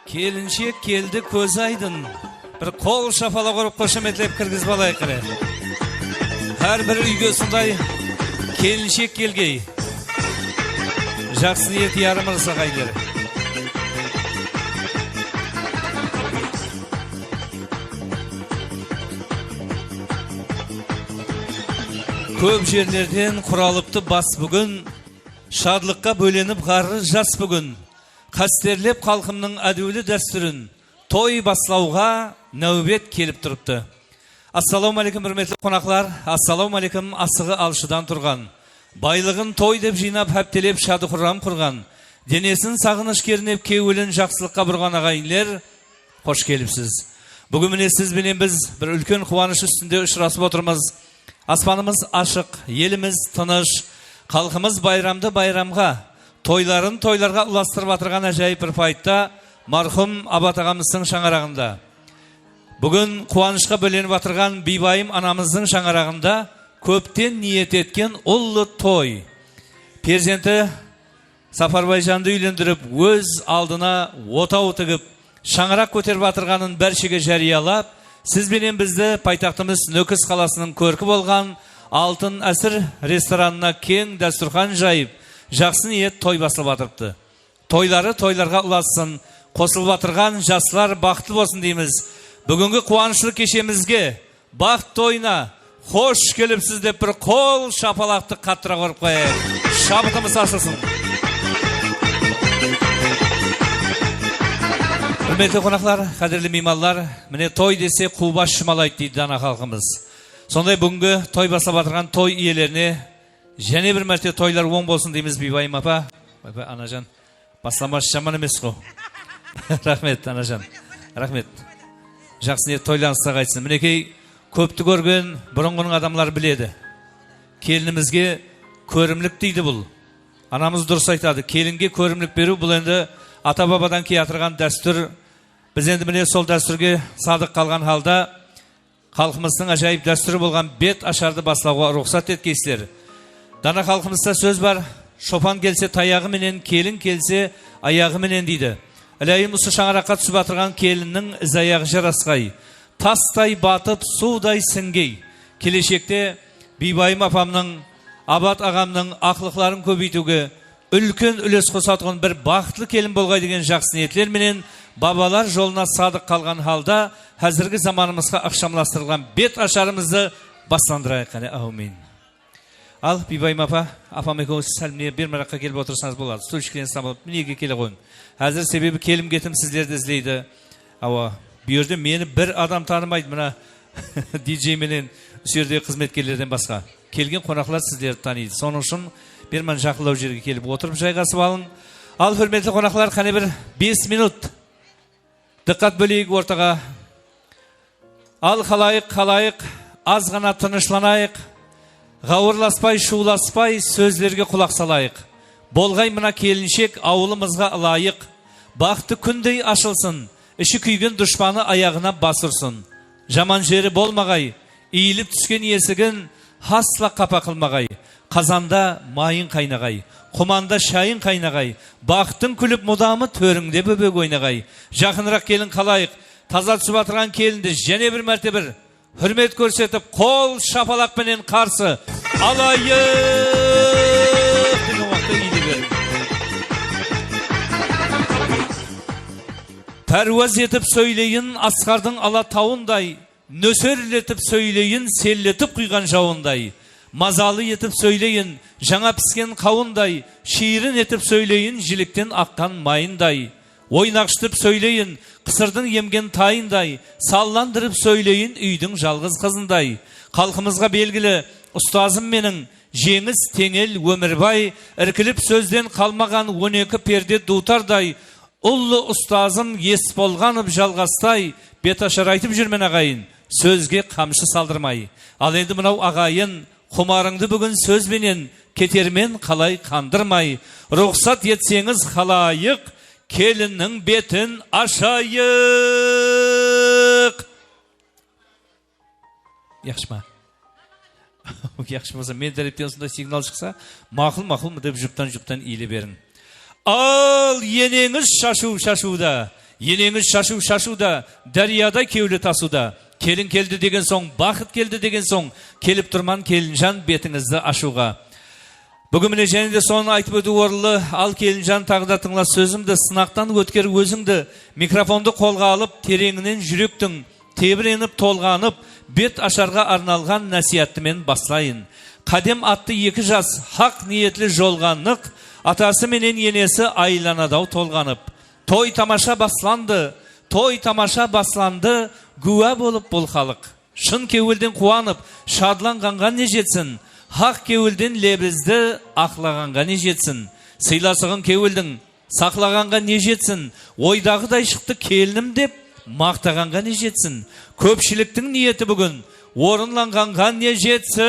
Kelinşek keldi көз aydın. Bir qol şafala qo'rib qo'shametlab kirgizib olaylik qara. Har bir uyga shunday kelinşek kelgey. Жақсы ниет ярымырса қайлары. Көп жерлерден құралыпты бас бүгін, шадлыққа бөленіп ғары жас бүгін. Қастерлеп қалқымның әдеулі дәстүрін, той баслауға нәубет келіп тұрыпты. Ассаламу алейкум, үрметлі қонақлар, ассаламу алейкум, асығы алшыдан тұрған. Байлығын той деп жинап, әптелеп шады құрам құрған. Денесін сағыныш керінеп, кеуілін жақсылыққа бұрған ағайынлер, қош келіпсіз. Бүгін міне сіз бенен біз бір үлкен қуаныш үстінде ұшырасып отырмыз. Аспанымыз ашық, еліміз тыныш, халқымыз байрамды байрамға, тойларын тойларға ұластырып атырған әжайып бір пайтта мархұм Абат ағамыздың шаңырағында. Бүгін қуанышқа бөленіп атырған Бибайым анамыздың шаңырағында көптен ниет еткен ұлы той. Перзенті Сапарбайжанды үйлендіріп, өз алдына отау тігіп, шаңырақ көтеріп атырғанын бәршеге жариялап, сізбенен бізді пайтақтымыз Нөкіс қаласының көркі болған Алтын әсір ресторанына кең дәстүрхан жайып, жақсы ниет той басылып атырыпты. Тойлары тойларға ұласын, қосылып атырған жасылар бақытты болсын дейміз. Бүгінгі қуанышлы кешемізге, бақыт тойына хош келіпсіз деп бір қол шапалақты қаттыра қорып қойып. Шабытымыз ашылсын. Үрметті қонақлар, қадірлі меймандар, міне той десе қубаш шымалайды дейді дана халқымыз. Сондай бүгінгі той басылып атырған той иелеріне және бір мәрте тойлар оң болсын дейміз. Бибайым апа, анажан, басламаш жаман емес қо. Рахмет, анажан, рахмет. Жақсы ниет тойланысқа қайтсын. Мінекей көпті көрген бұрынғының адамлар біледі. Келінімізге көрімлік дейді бұл. Анамыз дұрыс айтады. Келінге көрімлік беру бұл енді ата-бабадан кей атырған дәстүр. Біз енді міне сол дәстүрге садық қалған халда халқымыздың ажайып дәстүрі болған бет ашарды баслауға рұқсат еткейсілер. Дана халқымызда сөз бар, шопан келсе таяғы менен, келін келсе аяғы менен дейді. Әлейім ұсы шаңыраққа түсіп атырған келіннің із аяғы жарасқай. Тастай батып, судай сіңгей. Келешекте Бибайым апамның, Абат ағамның ақлықларын көбейтуге, үлкен үлес қосатығын бір бақытлы келін болғай деген жақсы ниетлер менен бабалар жолына садық қалған халда әзіргі заманымызға ақшамластырылған бет ашарымызды бастандырайық. Аумин. Ал, Бибайым апа, апам екеуіңіз сәліміне бір мәраққа келіп отырсаңыз болады. Стульшкілен самалып, мінеге келе қойын. Әзір себебі келім кетім сіздерді іздейді. Ауа, бүйірде мені бір адам танымайды, мына диджей менен үсердегі қызметкерлерден басқа. Келген қонақлар сіздерді таниды. Соның үшін бір мән жақылау жерге келіп отырып жайғасып алың. Ал, хөрметлі қонақлар, қане бір 5 минут диққат бөлейік ортаға. Ал, қалайық, аз ғана тынышланайық. Ғауырласпай, шуласпай, сөздерге құлақ салайық. Болғай мына келіншек ауылымызға лайық. Бақты күндей ашылсын, іші күйген дұшпаны аяғына басырсын. Жаман жері болмағай, иіліп түскен есігін хасла қапа қылмағай. Қазанда майын қайнағай, құманда шайын қайнағай. Бақтың күліп мұдамы төріңде бөбек ойнағай. Жақынырақ келін қалайық, таза түсіп атырған келінді және бір мәрте бір hürmet көрсетіп, қол шапалақпенен қарсы алайық. Пәруаз етіп сөйлейін асқардың алатауындай, нөсерлетіп сөйлейін селлетіп құйған жауындай. Мазалы етіп сөйлейін жаңа піскен қауындай, шиірін етіп сөйлейін жіліктен аққан майындай. Ойнақшытып сөйлейін қысырдың емген тайындай, салландырып сөйлейін үйдің жалғыз қызындай. Халқымызға белгілі ұстазым менің жеңіс теңел өмірбай, іркіліп сөзден қалмаған 12 перде дутардай. Ұлы ұстазым ес болғанып жалғастай, бет ашар айтып жүрмен ағайын, сөзге қамшы салдырмай. Ал енді мынау ағайын, құмарыңды бүгін сөзбенен, кетермен қалай қандырмай. Рұқсат етсеңіз қалайық, келіннің бетін ашайық. Яқшы ма? Яқшы болса, мен дәрептен сонда сигнал шықса, мақыл-мақыл деп жұптан иіле берін. Ал енеңіз шашуда, Енеңіз шашу-шашуда, дарияда кеулі тасуда. Келін келді деген соң, бақыт келді деген соң, келіп тұрман келінжан бетіңізді ашуға. Бүгін міне және де соны айтып өту орылы, ал келінжан тағда тыңла сөзімді, сынақтан өткер өзіңді, микрофонды қолға алып, тереңінен жүректің, тебіреніп толғанып, бет ашарға арналған нәсияттымен баслайын. Қадем атты 2 жас, хақ ниетлі жолғанық, атасы менен енесі айланадау толғанып. Той тамаша басланды, гуа болып бұл халық. Шын кеуілден қуанып, шадланғанға не жетсін, хақ кеуілден лебізді ақлағанға не жетсін. Сыйласығын кеуілдің, сақлағанға не жетсін, ойдағыдай шықты келінім деп, мақтағанға не жетсін. Көпшіліктің ниеті бүгін, орынланғанға не жетсін.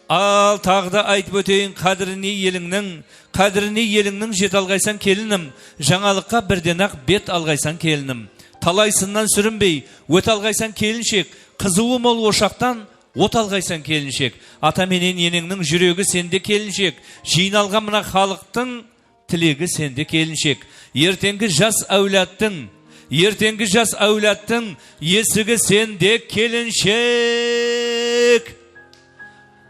Ал тағда айтып өтейін қадіріне еліңнің жет алғайсан келінім, жаңалыққа бірден ақ бет алғайсан келінім. Талайсыннан сүрінбей, өт алғайсан келіншек, қызуы мол ошақтан от алғайсан келіншек. Ата менен енеңнің жүрегі сенде келіншек, жиналған мына халықтың тілегі сенде келіншек. Ертеңгі жас әулеттің есігі сенде келіншек.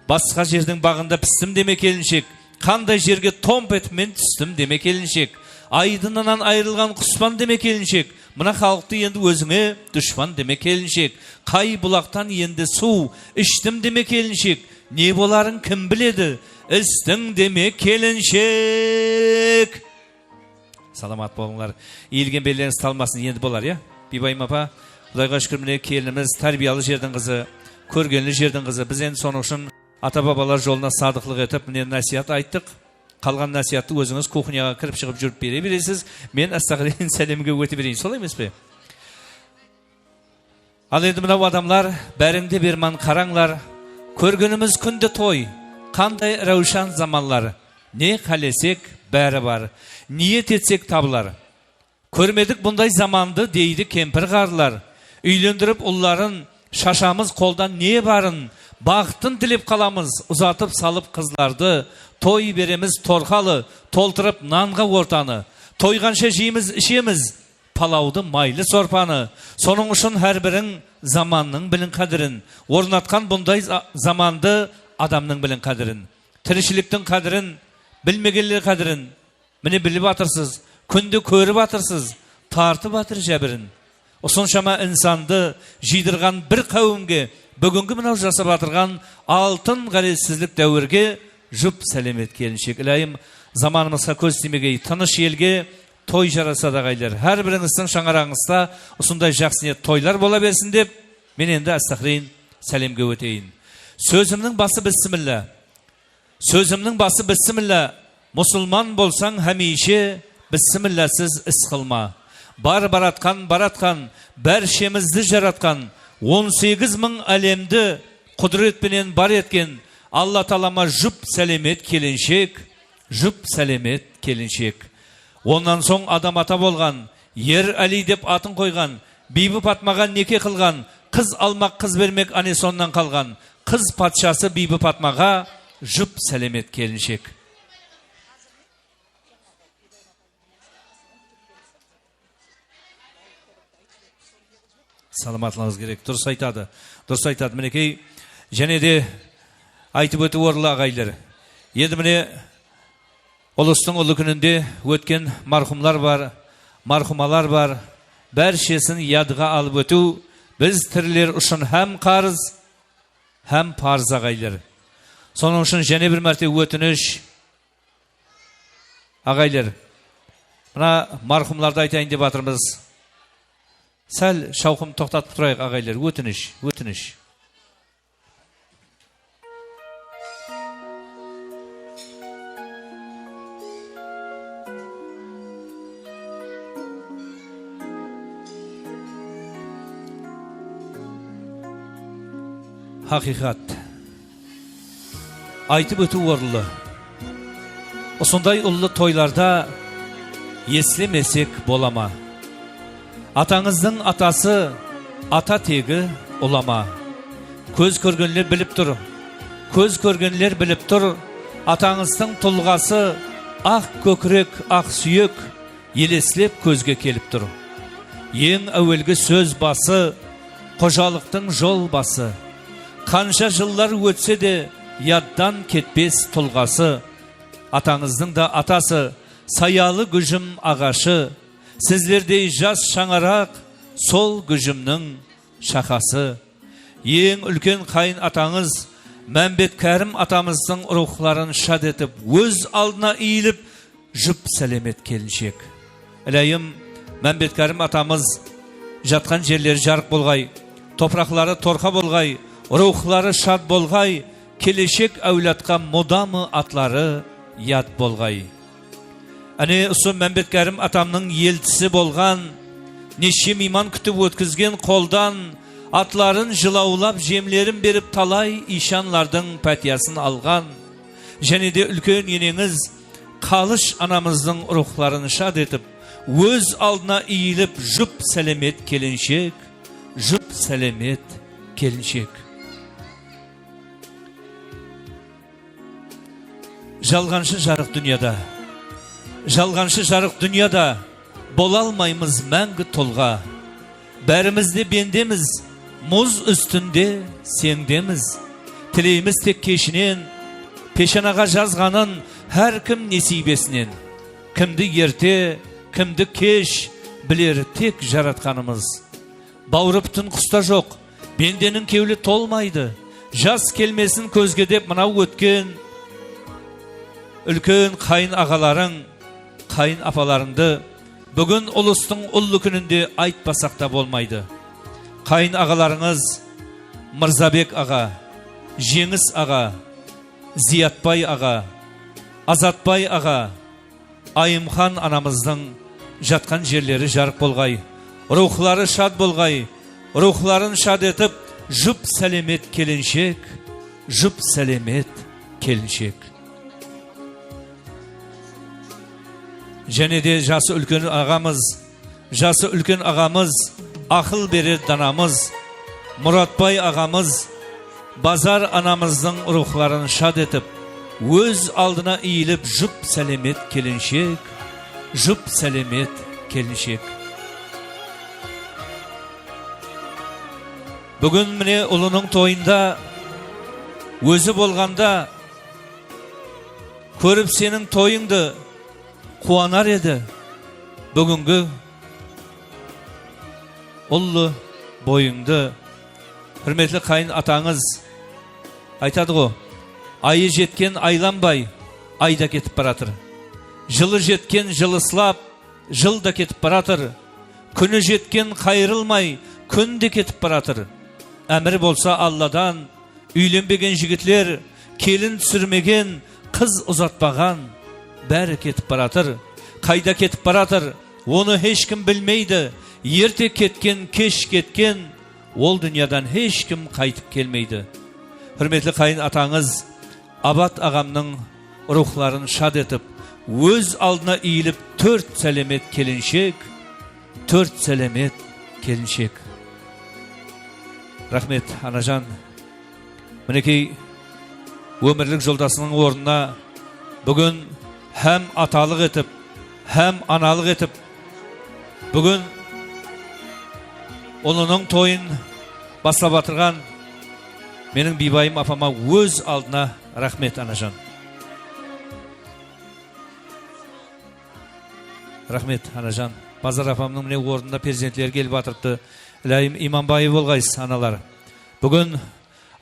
Басқа жердің бағында пістім деме келіншек, қандай жерге томп етімен түстім деме келіншек. Айдынынан айырылған құспан деме келіншек, мына халықты енді өзіңе дүшпан деме келіншек. Қай бұлақтан енді су іштім деме келіншек, не боларын кім біледі, істің деме келіншек. Саламат болыңлар. Иілген белеріңіз талмасын, енді болар, я? Бибайым апа, Құдайға шүкір міне келініміз тәрбиялы жердің қызы, көргенлі жердің қызы. Біз енді соның үшін ата-бабалар жолына садықлық етіп, міне насият айттық. Қалған насиятты өзіңіз кухняға кіріп шығып жүріп бере бересіз. Мен астағырейін сәлемге өте берейін. Солай емес пе? Ал енді мынау адамлар, бәріңде берман қараңлар. Көргеніміз күнде той, қандай рәушан заманлар. Не қалесек бәрі бар, ниет етсек табылар. Көрмедік бұндай заманды дейді кемпір қарлар. Үйлендіріп ұлларын, шашамыз қолдан не барын. Бақытын тілеп қаламыз, ұзатып салып қызларды. Той береміз торқалы, толтырып нанға ортаны. Тойғанша жейміз, ішеміз, палауды майлы сорпаны. Соның үшін әрбірің заманның білін қадірін. Орнатқан бұндай заманды адамның білін қадірін. Тіршіліктің қадірін, білмегенлер қадірін. Міне біліп атырсыз, күнді көріп атырсыз, тартып атыр жәбірін. Осыншама инсанды жидырған бір қауымге, бүгінгі мынау жасап атырған алтын ғаресізлік дәуірге жұп сәлемет келіншек. Илайым заманымызға көз тимегей, тыныш елге той жараса дағайлар. Әр біріңіздің шаңараңызда осындай жақсы ниет тойлар бола берсін деп, мен енді астақырейін сәлемге өтейін. Сөзімнің басы бісміллә. Мұсылман болсаң әмейше, бісмілләсіз іс қылма. Баратқан, бәршемізді жаратқан, 18.000 әлемді құдіретпенен бар еткен Алла Таалама жұп сәлемет келіншек. Онан соң адам ата болған, ер Әли деп атын қойған, Бибі Патмаға неке қылған, қыз алмақ қыз бермек ане соннан қалған, қыз патшасы Бибі Патмаға жұп сәлемет келіншек. Саламатлығыңыз керек. Дұрыс айтады. Мінекей, және де айтып өту орылы ағайлар. Енді міне ұлыстың ұлы күнінде өткен мархумлар бар, мархумалар бар. Бәршесін ядыға алып өту біз тірілер үшін әм қарыз, әм парыз ағайлар. Соның үшін және бір мәрте өтініш ағайлар. Мына мархумларды айтайын деп атырмыз. Сәл шауқым тоқтатып тұрайық ағайлар, өтініш. Хақиқат. Айтып өту орылы. Осындай ұлы тойларда еслемесек болама. Атаңыздың атасы, ата тегі ұлама. Көз көргенлер біліп тұр. Атаңыздың тұлғасы, ақ көкірек, ақ сүйек елеслеп көзге келіп тұр. Ең әуелгі сөз басы, қожалықтың жол басы. Қанша жыллар өтсе де яддан кетпес тұлғасы. Атаңыздың да атасы, саялы күжім ағашы. Сіздердей жас шаңарақ, сол күжімнің шақасы. Ең үлкен қайын атаңыз, Мәмбет Кәрім атамыздың рухларын шад етіп, өз алдына иіліп, жұп сәлемет келіншек. Әлейім, Мәмбет Кәрім атамыз жатқан жерлері жарық болғай, топырақлары торқа болғай, рухлары шад болғай, келешек әулатқа мұдамы атлары яд болғай. Әне ұсы Мәмбет Кәрім атамның елтісі болған, неше мейман күтіп өткізген қолдан, атларын жылаулап жемлерін беріп талай ишанлардың пәтиясын алған. Және де үлкен енеңіз Қалыш анамыздың рухларын шад етіп, өз алдына иіліп, жұп сәлемет келіншек, жұп сәлемет келіншек. Жалғаншы жарық дүнияда, жалғаншы жарық дүнияда, бола алмаймыз мәңгі толға. Бәрімізде бендеміз, мұз үстінде сеңдеміз. Тілейміз тек кешінен, пешанаға жазғанын әр кім несибесінен. Кімді ерте, кімді кеш, білер тек жаратқанымыз. Баурып түн құста жоқ, бенденің кеулі толмайды. Жас келмесін көзге деп мынау өткен. Үлкен қайын ағаларың, қайын апаларыңды бүгін ұлыстың ұлы күнінде айтпасақ та болмайды. Қайын ағаларыңыз Мырзабек аға, Жеңіс аға, Зиятбай аға, Азатбай аға, Айымхан анамыздың жатқан жерлері жарық болғай, рухлары шад болғай, рухларын шад етіп, жұп сәлемет келіншек, жұп сәлемет келіншек. Және де жасы үлкен ағамыз, ақыл берер данамыз, Мұратбай ағамыз, Базар анамыздың рухларын шад етіп, өз алдына иіліп, жұп сәлемет келіншек, жұп сәлемет келіншек. Бүгін міне ұлының тойында, өзі болғанда, көріп сенің тойыңды қуанар еді. Бүгінгі ұлы бойыңды, хүрметлі қайын атаңыз айтады ғой, айы жеткен айланбай, айда кетіп баратыр. Жылы жеткен жылыслап, жылда кетіп баратыр. Күні жеткен қайырылмай, күн де кетіп баратыр. Әмір болса Алладан, үйленбеген жігітлер, келін түсірмеген, қыз ұзатпаған, бәрі кетіп баратыр. Қайда кетіп баратыр, оны ешкім білмейді. Ерте кеткен, кеш кеткен, ол дүниядан ешкім қайтып келмейді. Хүрметлі қайын атаңыз Абат ағамның рухларын шад етіп, өз алдына иіліп, 4 сәлемет келіншек, 4 сәлемет келіншек. Рахмет, анажан. Мінекей өмірлік жолдасының орнына бүгін һәм аталық етіп, һәм аналық етіп, бүгін ұлының тойын бастап атырған менің бибайым апама өз алдына рахмет, анажан. Рахмет, анажан. Базар апамның міне орнында перзентлер келіп атырыпты. Ләйім иманбайы болғайсыз, аналар. Бүгін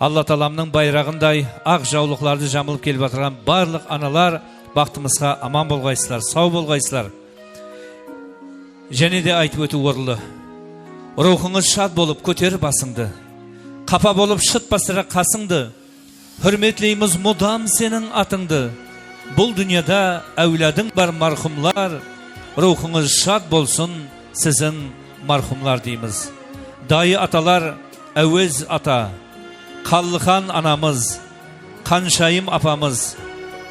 Алла таламның байрағындай ақ жаулықларды жамылып келіп атырған барлық аналар бақтымызға аман болғайсызлар, сау болғайсызлар. Және де айтып өту орылы. Рухыңыз шад болып көтері басыңды, қапа болып шыт басыра қасыңды, хүрметлейміз мұдам сенің атыңды. Бұл дүнияда әуладың бар мархумлар, рухыңыз шад болсын сізің мархумлар дейміз. Дайы аталар Әуез ата, Қаллыхан анамыз, Қаншайым апамыз,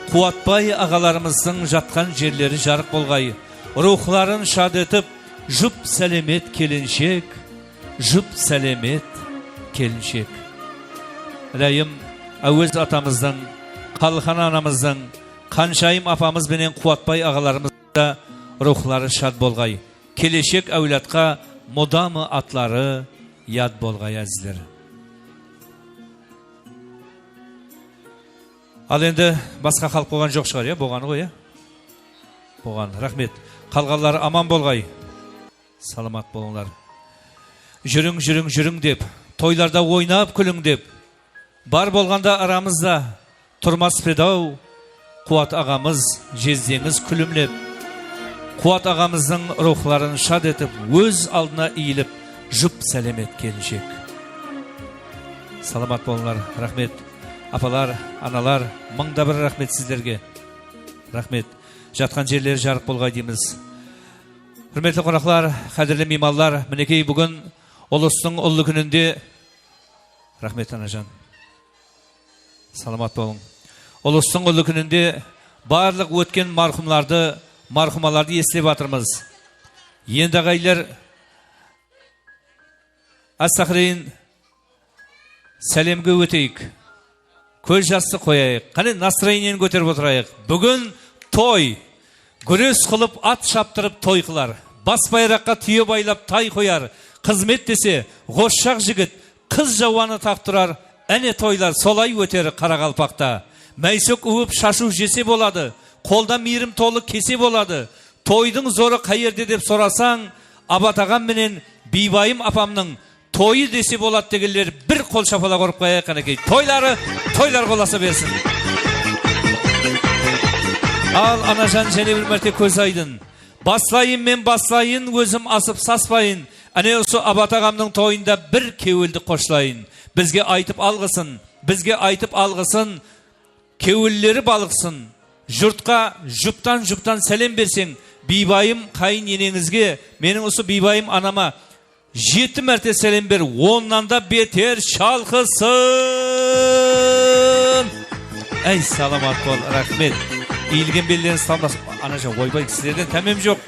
Қуатбай ағаларымыздың жатқан жерлері жарық болғай, рухларын шад етіп, жұп сәлемет келіншек, жұп сәлемет келіншек. Ләйім Әуез атамыздың, Қаллыхан анамыздың, Қаншайым апамыз менен Қуатбай ағаларымыз да рухлары шад болғай. Келешек әулетқа модамы атлары яд болғай әзілер. Ал енді басқа халық болған жоқ шығар, е? Болғаны ғой, е? Болған, рахмет. Қалғалары аман болғай. Саламат болыңлар. Жүрің, жүрің, жүрің деп, тойларда ойнап күлің деп, бар болғанда арамызда тұрмас педау, Қуат ағамыз жездеңіз күлімлеп, Қуат ағамыздың рухларын шад етіп, өз алдына иіліп, жұп сәлемет келіншек. Саламат болыңлар, рахмет. Апалар, аналар, мыңда бір рахмет сіздерге. Рахмет. Жатқан жерлері жарық болғай дейміз. Құрметті қонақтар, қадірлі меймандар, мінекей бүгін ұлыстың ұлы күнінде, рахмет анажан. Саламат болың. Ұлыстың ұлы күнінде барлық өткен мархумаларды естілеп атырмыз. Енді ағайлар, астақырайын, сәлемге өтейік. Көз жасты қояйық. Қане настроениені көтеріп отырайық. Бүгін той. Күрес қылып ат шаптырып той қылар. Бас байраққа түйе байлап тай қояр. Қызмет десе ғошшақ жігіт, қыз жауаны тақтырар. Әне тойлар солай өтер Қарақалпақта. Мәйсөк ұғып шашу жесе болады. Қолда мейірім толы кесе болады. Тойдың зоры қайерде деп сорасаң, Абатағам менен Бибайым апамның тойы десе болады дегендер бір қол шапалақ ұрып қояйық қанекей. Тойлар боласа берсін. Ал анажан және бір мәрте көз айдын. Баслайын мен баслайын, өзім асып саспайын. Әне осы Абатағамның тойында бір кеуілді қошлайын. Бізге айтып алғысын, кеуіллері балықсын. Жұртқа жұптан сәлем берсең, Бибайым қайын енеңізге, менің осы Бибайым анама 7 мәрте сәлем бер, 10-нан да бетер шалқысын. Әй, саламат бол, рахмет. Иілген белдерін стамдасып, анажан, ойбай, сіздерден тәмем жоқ.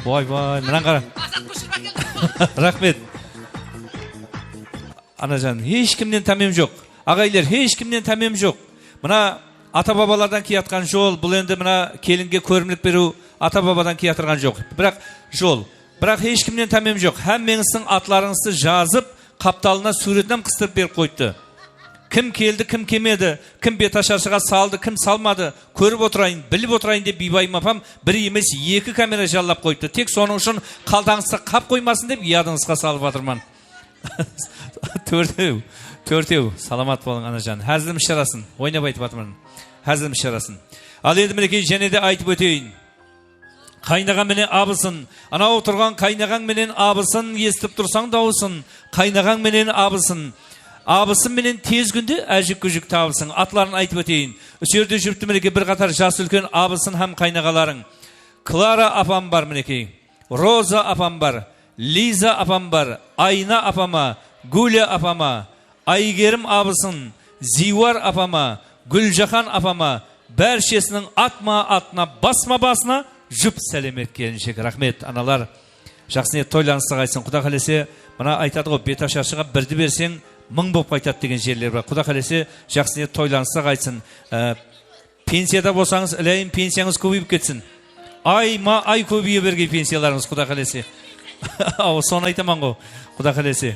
Ойбай, мұнан қара. Рахмет. Анажан, ешкімнен тәмем жоқ. Ағайлар, ешкімнен тәмем жоқ. Мұна ата-бабалардан киятқан жол, бұл енді мұна келінге көрімлік беру ата-бабадан киятырған жоқ. Бірақ жол, бірақ ешкімнен тәмем жоқ. Әммеңіздің атларыңызды жазып, қапталына суретінен қыстырып беріп қойды. Кім келді, кім кемеді, кім беташаршыға салды, кім салмады, көріп отырайын, біліп отырайын деп Бибайым апам бір емес 2 камера жаллап қойды. Тек соның үшін қалтаңызды қап қоймасын деп ядыңызға салып атырман. Төртеу, саламат болың анажан. Әзілім шарасын, ойнап айтып атырман. Әзілім шарасын. Ал енді мінекей және де айтып өтейін. Қайнаған менен абысын, ана отырған қайнаған менен абысын, естіп тұрсаң дауысын, қайнаған менен абысын. Абысын менен тез күнде әжік-күжік табысын. Атларын айтып өтейін. Үсерде жүріпті мінекей бір қатар жас үлкен абысын һәм қайнағаларың. Клара апам бар мінекей. Роза апам бар. Лиза апам бар. Айна апама. Гуля апама. Айгерім абысын. Зивар апама. Гүлжахан апама. Бәршесінің атма-атына, басма-басына жұп сәлемет келіншек. Рахмет, аналар. Жақсыне тойланыстық айтсын. Құда қалесе, мұна айтады ғой, беташаршыға бірді берсең, 1000 боп айтады деген жерлер бар. Құда қалесе, жақсыне тойланыстық айтсын. Пенсияда болсаңыз, ілейін пенсияңыз көбейіп кетсін. Ай көбейе берген пенсияларыңыз, құда қалесе. Соны айтаман ғой, құда қалесе.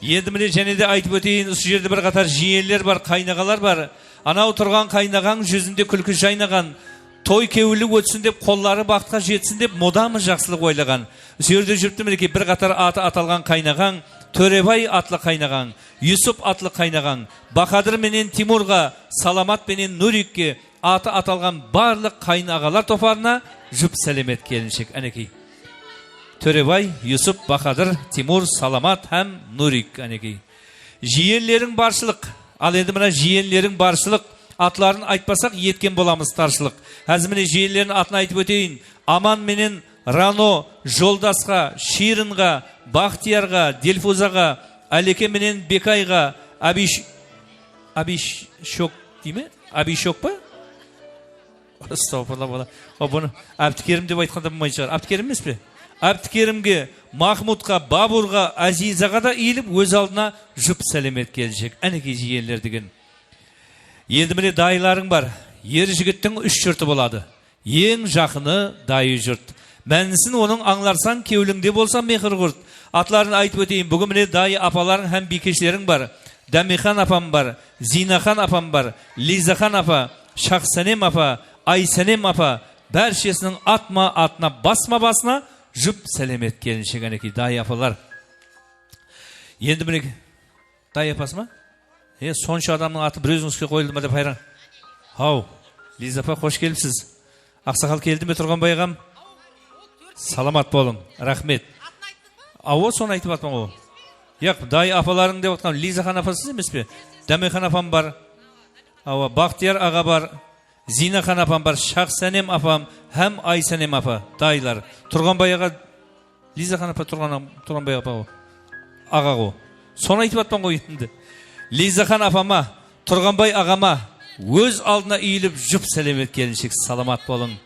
Енді міне және де айтып өтейін, осы жерде бір қатар жиелер бар, қайнағалар бар. Анау тұрған қайнаған жүзінде күлкі жайнаған. Той кеуілі өтсін деп, қоллары бақытқа жетсін деп, модамы жақсылық ойлаған. Осы жерде жүріпті мінекей бір қатар аты аталған қайнаған, Төребай атлы қайнаған, Юсуп атлы қайнаған, Бақадыр менен Тимурға, Саламат менен Нурикке аты аталған барлық қайнағалар топарына жұп сәлемет келіншек. Әнекей. Төребай, Юсуп, Бақадыр, Тимур, Саламат һәм Нурик. Әнекей. Жиенлерің баршылық. Ал енді мына жиенлерің баршылық. Атларын айтпасақ, еткен боламыз таршылық. Әзіміне жиенлерін атын айтып өтейін. Аман менен Рано, Жолдасқа, Ширынға, Бақтиярға, Дельфузаға, Әлеке менен Бекайға, Абишок дейме? Абишок па? Стопыла. Бұны Әбдікерім деп айтқанда бұмай шығар. Әбдікерім емес пе? Әбдікерімге, Махмудқа, Бабурға, Азизаға да иіліп, өз алдына жұп сәлемет келіншек. Әнекей жиенлер деген. Енді міне дайларың бар. Ер жігіттің үш жұрты болады. Ең жақыны дайы жұрт. Мәнісін оның аңларсан кеуліңде болса мехір құрт. Атларын айтып өтейін. Бүгін міне дайы апаларың һәм бикешлерің бар. Дәмихан апам бар, Зинахан апам бар, Лизахан апа, Шақсанем апа, Айсанем апа. Бәршесінің атма атына, басма басына жұп сәлемет келіншек әнекей дайы апалар. Енді міне дайы апасы ма? Сонша адамның аты бір өзіңізге қойылды ма деп хайран. Ау, Лиза апа, қош келіпсіз. Ақсақал келді ме тұрған байғам? Саламат болың, рахмет. Ау, соны айтып атман ол. Яқ, дайы апаларың деп отқан Лизахан апасыз емес пе? Дәмихан апам бар. Ау, Бақтияр аға бар. Зинахан апам бар. Шақсанем апам һәм Айсанем апа. Дайылар. Тұрғанбай аға, Лизахан апа Тұрғанбай апа аға ғо. Соны айтып атпан ғой енді. Лизахан апама, Тұрғанбай ағама өз алдына үйіліп жұп сәлемет келіншек. Саламат болың.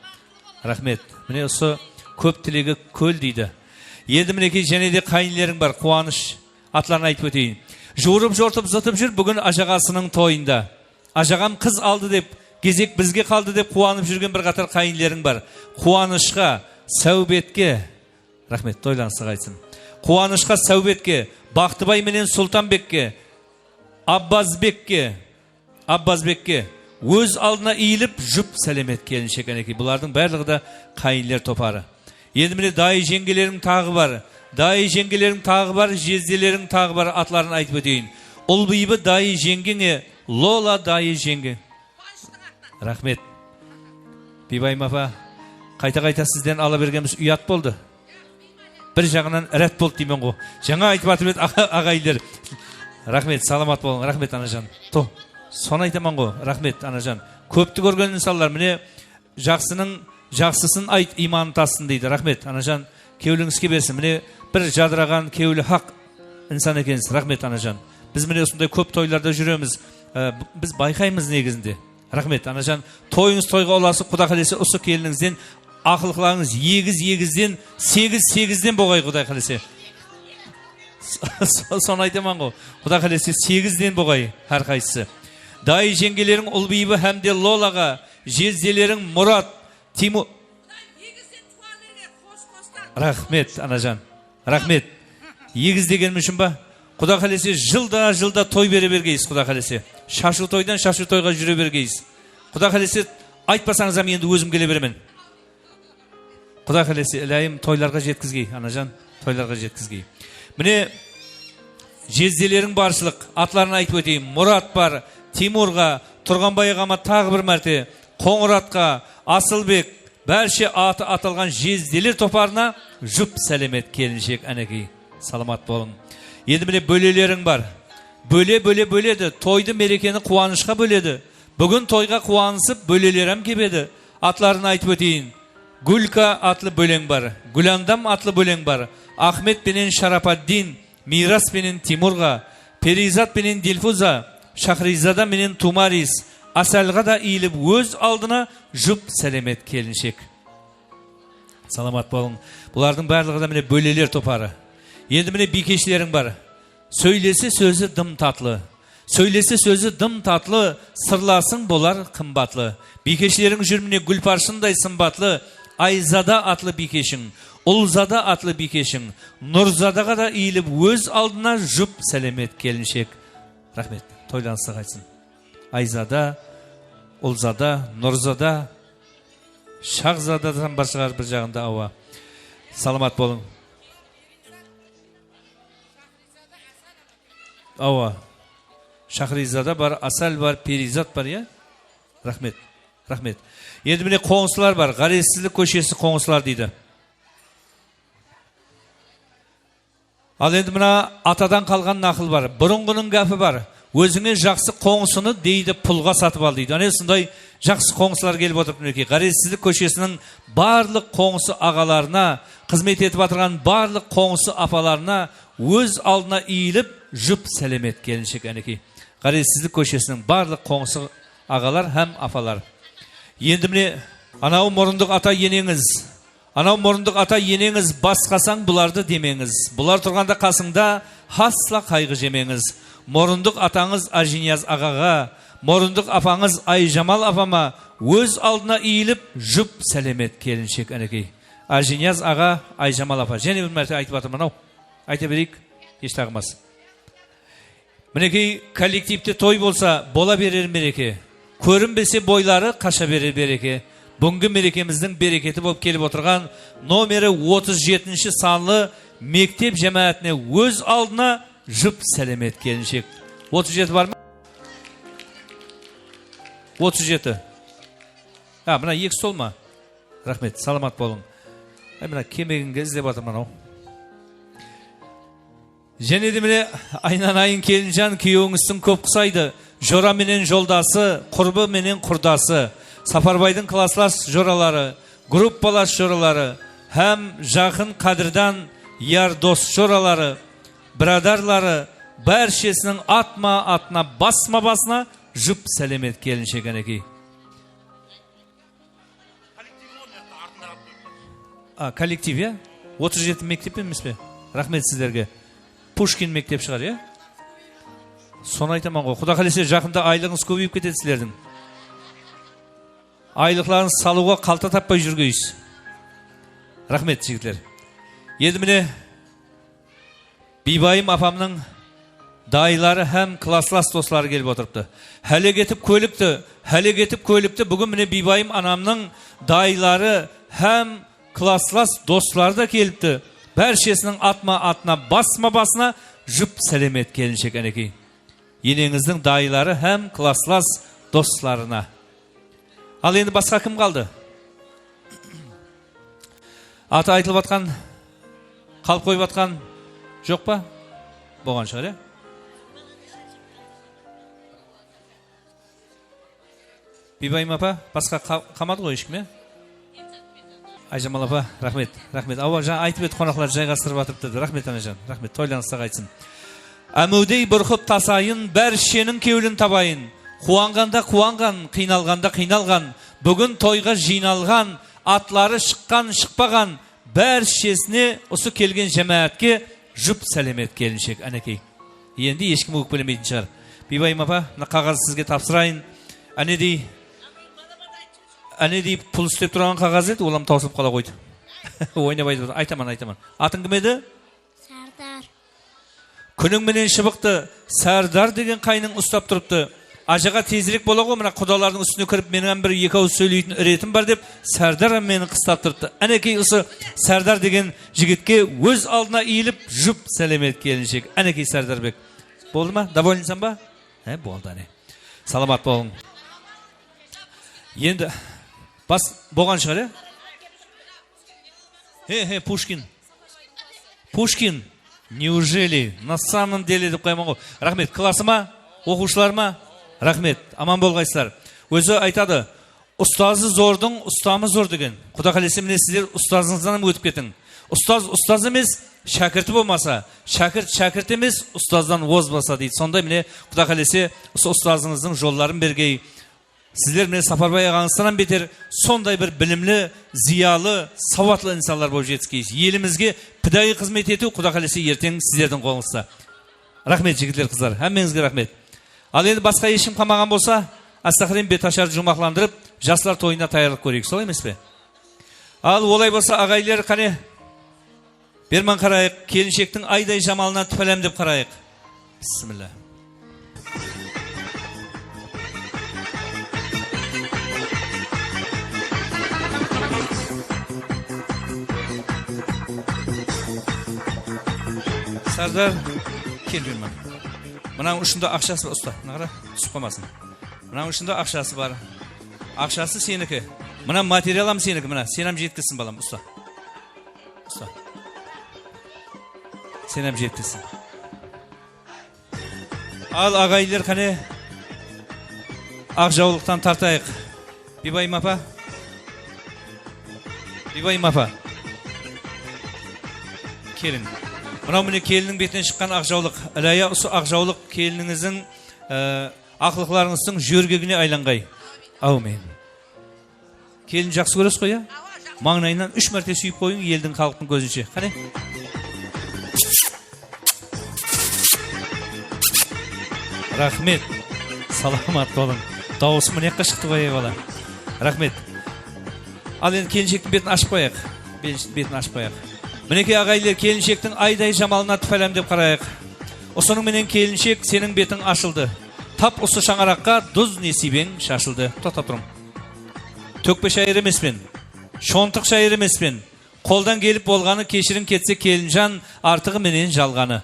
Рахмет. Міне осы көп тілегі көл дейді. Енді мінекей және де қайынлерің бар. Қуаныш. Атларын айтып өтейін. Жуырып жортып зытып жүр бүгін ажағасының тойында. Ажағам қыз алды деп, кезек бізге қалды деп қуанып жүрген бір қатар қайынлерің бар. Қуанышқа, Сәубетке, рахмет, тойлаңызға қайтсын. Қуанышқа, Сәубетке, Бақтыбай менен Сұлтанбекке, Аббазбекке өз алдына иіліп жұп сәлемет келіншек әнекей. Бұлардың барлығы да қайынлер топары. Енді міне дайы жеңгелерің тағы бар. Дайы жеңгелерің тағы бар, жезделерің тағы бар. Атларын айтып өтейін. Ұлбейбі дайы жеңгеңе, Лола дайы жеңге. Рахмет. Бибайым апа, қайта-қайта сізден ала бергеніміз ұят болды. Бір жағынан рәт болды деймен ғой. Жаңа айтып атып еді ағайлер. Рахмет, саламат болың. Рахмет, анажан. Соны айтаман ғой. Рахмет, анажан. Көпті көрген инсанлар, міне жақсысын айт, иманы тасын дейді. Рахмет, анажан. Кеуліңізге берсін. Міне бір жадыраған кеулі хақ инсан екенсіз. Рахмет, анажан. Біз міне осындай көп тойларда жүреміз. Біз байқаймыз негізінде. Рахмет, анажан. Тойыңыз тойға оласы, Құда қалесе осы келініңізден ақыл қылаңыз егізден, сегізден болғай Құда қалесе. Соны айтаман ғой. Құда қалесе сегізден болғай әр қайсысы. Дайы жеңгелерің Ұлбейбі һәмде Лолаға, жезделерің Мұрат, Тиму. Рахмет, анажан. Рахмет. Егіз деген мүшін ба? Құда қалесе жылда той бере бергейіз, Құда қалесе. Шашу тойдан шашу тойға жүре бергейіз. Құда қалесе айтпасаңыз ам енді өзім келе беремен. Құда қалесе әлайым тойларға жеткізгей, анажан, тойларға жеткізгей. Міне жезделерің баршылық, атларын айтып өтейін. Мұрат бар, Тимурға, Тұрғанбай ағама тағы бір мәрте, Қоңыратқа, Асылбек, бәрше аты аталған жезделер топарына жұп сәлемет келіншек әнекей. Саламат болың. Енді міне бөлелерің бар. Бөледі. Тойды мерекені қуанышқа бөледі. Бүгін тойға қуанысып бөлелерім кебеді. Атларын айтып өтейін. Гүлка атлы бөлең бар. Гүландам атлы бөлең бар. Ахмет пенен Шарападдин, Мирас пенен Тимурға, Перизат пенен Дилфуза, Шахризада менен Тумарис, Асалға да иіліп өз алдына жұп сәлемет келіншек. Саламат болың. Бұлардың барлығы да міне бөлелер топары. Енді міне бикешлерің бар. Сөйлесе сөзі дым татлы. Сырласың болар қымбатлы. Бикешлерің жүрміне гүлпаршындай сымбатлы. Айзада атлы бикешің, Ұлзада атлы бикешің, Нұрзадаға да иіліп өз алдына жұп сәлемет келіншек. Рахмет, тойланысы қайтсын. Айзада, Ұлзада, Нұрзада, Шақзададан бар шығар бір жағында ауа. Саламат болың. Ауа. Шахризада бар, Асал бар, Перизат бар, я? Рахмет. Енді міне қоңысылар бар. Ғаресіздік көшесі қоңысылар дейді. Ал енді мына атадан қалған нақыл бар. Бұрынғының гәпі бар. Өзіңе жақсы қоңысыны дейді пұлға сатып ал дейді. Ане сондай жақсы қоңысылар келіп отырып мінекей. Ғаресіздік көшесінің барлық қоңысы ағаларына, қызмет етіп атырған барлық қоңысы апаларына өз алдына иіліп жұп сәлемет келіншек әнекей. Ғаресіздік көшесінің барлық қоңысы ағалар һәм апалар. Енді міне анау мұрындық ата енеңіз басқасаң бұларды демеңіз. Бұлар тұрғанда қасыңда хасла қайғы жемеңіз. Мұрындық атаңыз Ажинияз ағаға, мұрындық апаңыз Айжамал апама өз алдына иіліп, жұп сәлемет келіншек әнекей. Ажинияз аға, Айжамал апа. Және бір мәрте айтып атыр мынау. Айта берейік, еш тағымас. Мінекей коллективте той болса, бола берер мереке. Көрінбесе бойлары қаша берер береке. Бүгінгі мерекеміздің берекеті болып келіп отырған номері 37-ші санлы мектеп жамаатіне өз алдына жұп сәлемет келіншек. 37 бар ма? 37. Мына екі стол ма? Рахмет, саламат болың. Мына кемегінге іздеп атыр мынау. Және де міне айнан-айын келінжан күйеуіңіздің көп құсайды. Жора менен жолдасы, құрбы менен құрдасы. Сапарбайдың класслас жоралары, группалас жоралары, һәм жақын қадырдан яр дос жоралары, бірадарлары, бәршесінің атма-атына, басма-басына жұп сәлемет келіншек әнекей. Коллектив, я? 37 мектеп емес пе? Рахмет сіздерге. Пушкин мектеп шығар, я? Соны айтаман ғой. Құда қалесе жақында айлығыңыз көбейіп кетеді сілердің. Айлықларын салуға қалта таппай жүргейіз. Рахмет жігітлер. Енді міне Бибайым апамның дайылары һәм класслас достары келіп отырыпты. Хәле кетіп көлікті. Бүгін міне Бибайым анамның дайылары һәм класслас достары да келіпті. Бәршесінің атма-атына, басма-басына жұп сәлемет келіншек әнекей. Енеңіздің дайылары һәм класслас достарына. Ал енді басқа кім қалды? Аты айтылып атқан, қалып қойып атқан жоқ па? Болған шығар, е? Бибайым апа, басқа қамады ғой ешкім, е? Айжамал апа, рахмет. Ауа, жаңа айтып еді қонақлар жайғастырып атыпты. Рахмет, анажан. Рахмет, тойланыстақ айтсын. Әмудей бұрқып тасайын, бәршенің кеулін табайын. Қуанғанда қуанған, қиналғанда қиналған. Бүгін тойға жиналған, атлары шыққан, бәршесіне осы келген жамаатке жұп сәлемет келіншек әнекей. Енді ешкім өкпелемейтін шығар. Бибайым апа, қағаз сізге тапсырайын. Әне дейіп пұл істеп тұрған қағаз еді, олам таусылып қала қойды. Ойнап айтаман. Атың кім еді? Сардар. Күнің менен шыбықты, Сардар деген қайның ұстап тұрыпты. Ажаға тезірек бола ғой, мына құдалардың үстіне кіріп, менің бір екі ауыз сөйлейтін үретім бар деп, Сардар мені қыстап тұрыпты. Әнекей осы Сардар деген жігітке өз алдына иіліп, жұп сәлемет келіншек. Әнекей Сардарбек. Болды ма? Довольнсың ба? Болды, әне. Саламат болың. Енді болған шығар, е? Пушкин. Неужели? На самом деле деп қойман ғой. Рахмет. Класы ма? Оқушылар ма? Рахмет. Аман болғайсыздар. Өзі айтады, ұстазы зордың, ұстамы зор деген. Құда қалесе міне сіздер ұстазыңыздан өтіп кетің. Ұстаз емес, шәкірті болмаса, шәкірт емес, ұстаздан озбаса дейді. Сондай міне құда қалесе ұстазыңыздың жолларын бергей. Сіздер міне Сапарбай ағаңыздан бетер сондай бір білімлі, зиялы, сауатлы инсанлар болып жетіскейсіз. Елімізге підай қызмет ету құда қалесе ертең сіздердің қолыңызда. Рахмет жігітлер, қыздар. Әммеңізге рахмет. Ал енді басқа ешкім қамаған болса, астақырын беташарды жұмақландырып, жастар тойына таярлық көрейік. Солай емес пе? Ал олай болса ағайлер қане берман қарайық, келіншектің айдай жамалына түпәлем деп қарайық. Бисмилла. Сардар, кел берман. Мұның ұшында ақшасы бар, ұста. Мұнағыра, түсіп қомасын. Мұның ұшында ақшасы бар. Ақшасы сенікі. Мұна материалам сенікі, мұна. Сенем жеткізсін балам, ұста. Сенем жеткізсін. Ал ағайлер қане ақ жаулықтан тартайық. Бибайым апа. Келін. Мынау міне келінің бетінен шыққан ақжаулық. Әлия осы ақжаулық келініңіздің ақылықларыңыздың жөргегіне айланғай. Аумин. Келін жақсы көресіз қой, я? Маңнайынан 3 мәрте сүйіп қойың елдің халықтың көзінше. Қане? Рахмет. Саламат болың. Дауысы міне қашықты ғой, бала. Рахмет. Ал енді келіншектің бетін ашып қояйық. Бетін ашып қояйық. Мінекей ағайлар, келіншектің айдай жамалына түпәлем деп қарайық. Осының менен келіншек, сенің бетің ашылды. Тап осы шаңараққа дуз несибең шашылды. Тоқтап тұрым. Төкпе шайыр емеспен, шонтық шайыр емеспен. Қолдан келіп болғаны кешірін кетсе келінжан, артығы менен жалғаны.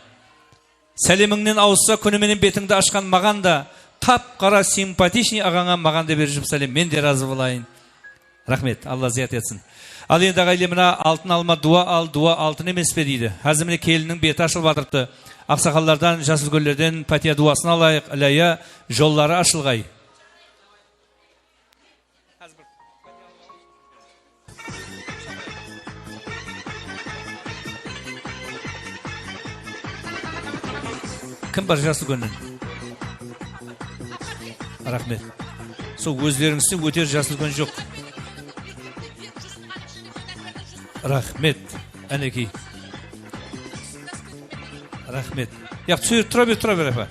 Сәлеміңнен ауызса күніменен бетіңді ашқан маған да, тап қара симпатичный ағаңа маған да бер жүп сәлем, мен де разы болайын. Рахмет, Алла зият етсін. Ал енді ағайлы мына алтын алма дуа ал, дуа алтын емес пе дейді. Әзір міне келіннің беті ашылып атырыпты. Ақсақалдардан, жасылгөллерден пәтия дуасын алайық, ілая жоллары ашылғай. Кім бар жасылгөлнен? Рахмет. Сол өздеріңізде өтер жасылгөн жоқ. Рахмет, әнекей. Рахмет. Яқ, тұра бер, әпа.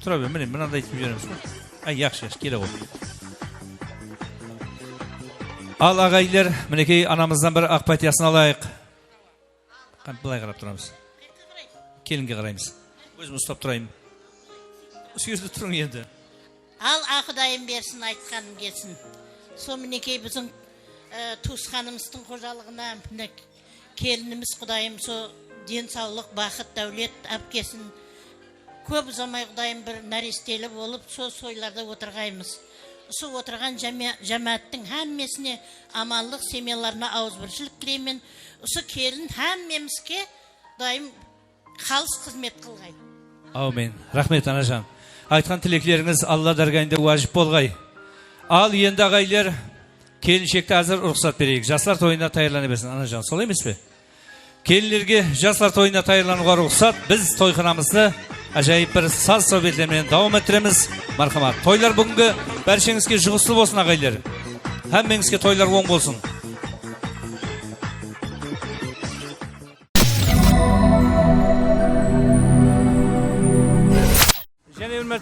Тұра бер, міне, мынандай етіп жеріміз. Ай, яқшы, келе ғой. Ал ағайлар, мінекей анамыздан бір ақ пәтиясын алайық. Бұлай қарап тұрамыз. Келінге қараймыз. Өзім ұстап тұрайым. Сөзді тұрың енді. Ал ақыдайым берсін, айтқаным келсін. Со мінекей біздің туысқанымыздың қожалығына келініміз құдайым со денсаулық, бақыт, дәулет әпкесін. Көп ұзамай құдайым бір нәрестелі болып, со сойларда отырғаймыз. Со отырған жәмәттің әммесіне амаллық семьяларына ауызбіршілік тілеймен. Осы келін әммемізге құдайым қалыс қызмет қылғай. Аумин. Рахмет, анажан. Айтқан тілеклеріңіз Алла дәргайында уажып болғай. Ал енді ағайлар, келіншекті әзір рұқсат берейік. Жастар тойына тайырланы берсін. Анажан, сол емес пе? Келінлерге жастар тойына тайырлануға рұқсат. Біз тойханамызды әжайып бір саз советлермен дауам еттіреміз. Мархамат. Тойлар бүгінгі бәршеңізге жұғысты болсын ағайлар. Әммеңізге тойлар оң болсын.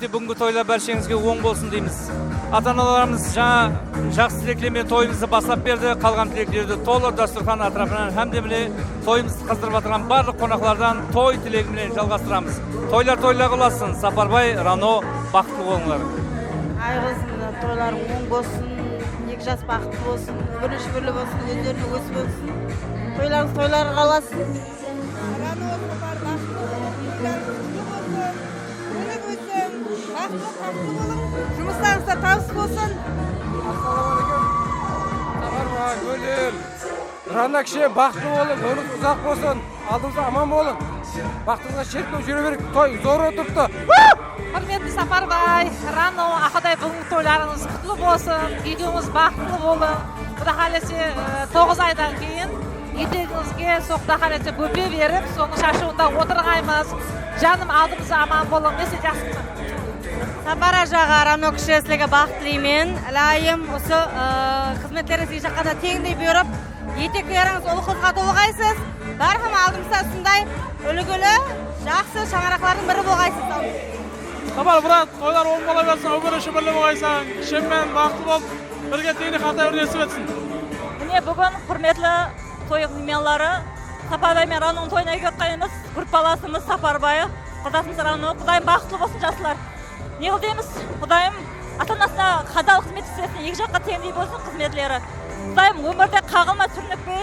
Бүгінгі тойлар бәршеңізге оң болсын дейміз. Ата-аналарымыз жаңа жақсы тілеклермен тойымызды бастап берді. Қалған тілеклерді толы дастұрхан атырапынан әмдеміне тойымызды қыздырып атырған барлық қонақлардан той тілегімен жалғастырамыз. Тойлар тойлағы оласын. Сапарбай, Рано, бақытты болыңдар. Айғызын тойлар оң болсын, екі жас бақытты болсын, бүрлі болсын, өздеріне өсіп болсын. Тойларыңыз тойлар қаласын. Рано, Сапар, бақытты жұмыстарыңызда табыс болсын. Ассалаумағалейкум. Сапарбай, Гүлел, Рана кіші бақытты болын, өміріңіз ұзақ болсын, алдымызда аман болын. Бақытыңызға шеркеу жүре берік, той зор отырыпты. Құрметті Сапарбай, Рано, ақадай бүгінгі тойларыңыз құтлы болсын, үйіңіз бақытты болын. Құда қалесе 9 айдан кейін етегіңізге соқта қалесе бөпе беріп, соның шашуында отырғаймыз. Жаным алдымызда аман болын, месе жақсымын. Сапар ажаға, Рано кіші сіліге бақыт тілеймен. Лайым осы қызметтеріңізге жаққанда теңдей беріп, етектеріңіз ұлы қызға толығайсыз. Бәрхім алдымызда сондай үлгілі, жақсы шаңырақлардың бірі болғайсыз. Сапар, брат, тойлар оң бола берсін, өмірі бірлі болғайсың, шеммен бақытты болып, бірге тегіне қата өрнесіп етсін. Міне бүгін құрметлі той мейманлары Сапарбай мен Раноның тойына кеткенбіз. Группаласымыз Сапарбай, құрдасымыз Рано, құдайым бақытты болсын жасылар. Не қылдаймыз? Құдайым ата-анасына қадал қызмет істесін, екі жаққа теңдей болсын қызметлері. Құдайым өмірде қағылма сүрінікпей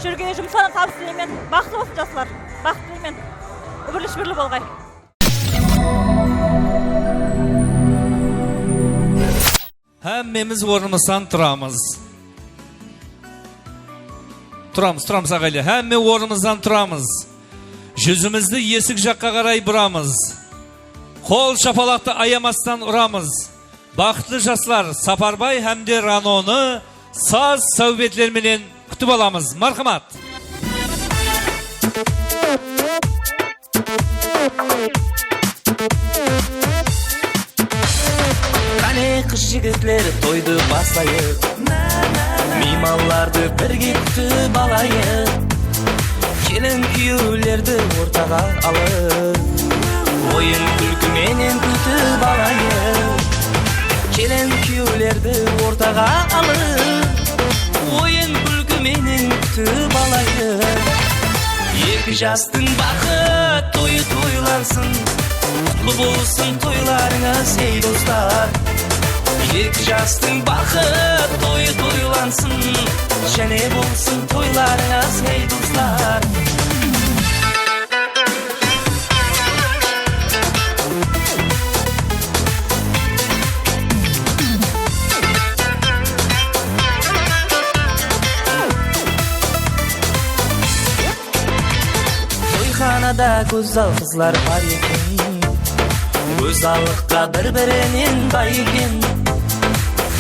жүрге жұмсаны табыс тілеймен. Бақытты болсын жасылар. Бақытты тілеймен. Үбірлі шүбірлі болғай. Әммеміз орнымыздан тұрамыз. Тұрамыз ағайлы. Әмме орнымыздан тұрамыз. Жүзімізді есік жаққа қарай бұрамыз. Қол шапалақты аямастан ұрамыз. Бақытты жаслар Сапарбай әмде Раноны саз сәубетлерменен күтіп аламыз. Мархамат. Қане қыз жігітлер тойды бастайық, мейманларды бірге күтіп алайық. Келін күйеулерді ортаға алып, ойын күлкіменен күтіп алайық. келін күйеулерді ортаға алып ойын күлкі менен күтіп алайық. Екі жастың бақыт тойы тойлансын, құтты болсын тойларыңыз ей достар. Екі жастың бақыт тойы тойлансын, және болсын тойларыңыз ей достар. Тойханада көзал қызлар бар екен, көзалыққа бір-бірінен бай екен.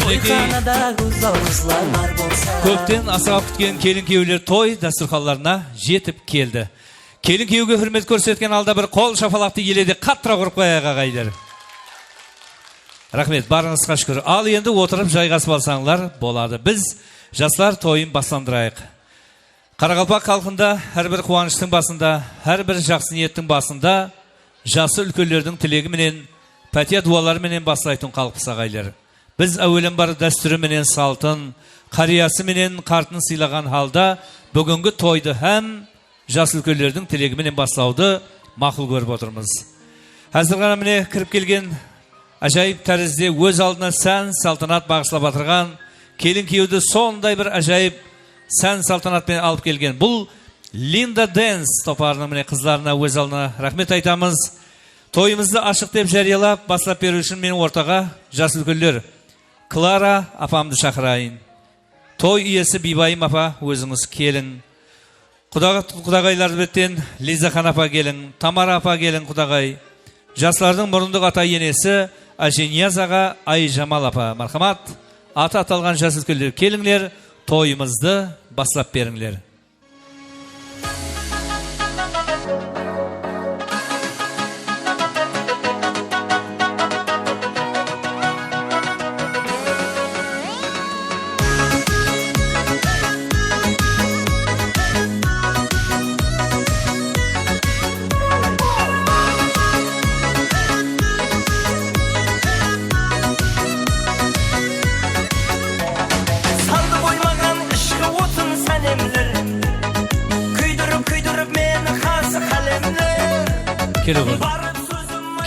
Тойханада көзал қызлар бар болса. Көптен асыға күткен келін күйеулер той дастархандарына жетіп келді. Келін күйеуге хөрмет көрсеткен алда бір қол шапалақты еледе қаттырақ ұрып қояйық ағайындар. Рахмет, барыңызға шүкір. Ал енді отырып жайғасып алсаңlar болады. Біз жастар тойын бастандырайық. Қарақалпақ халқында әрбір қуаныштың басында, әрбір жақсы ниеттің басында жасы үлкендердің тілегі менен, пәтия дуалары менен бастайтын қалыппыз ағайындар. Біз әуелен бар дәстүрі менен салтын, қариясы менен қартын сыйлаған халда бүгінгі тойды һәм жас үлкендердің тілегі менен бастауды мақұл көріп отырмыз. Әзір ғана міне кіріп келген ажайып тәрізде өз алдына сән салтанат бағышлап атырған келін күйеуді сондай бір ажайып сән салтанатпен алып келген. Бұл Линда Дэнс топарының міне қызларына өз алдына рахмет айтамыз. Тойымызды ашық деп жариялап, бастап беру үшін менің ортаға жас үлкендер Клара апамды шақырайын. Той иесі Бибайым апа, өзіңіз келін. Құдағайларды беттен Лизахан апа келін, Тамара апа келін құдағай. Жастардың мұрындық ата енесі Ажинияз аға Айжамал апа. Мархамат, аты аталған жас үлкендер келіңлер, тойымызды бастап беріңлер.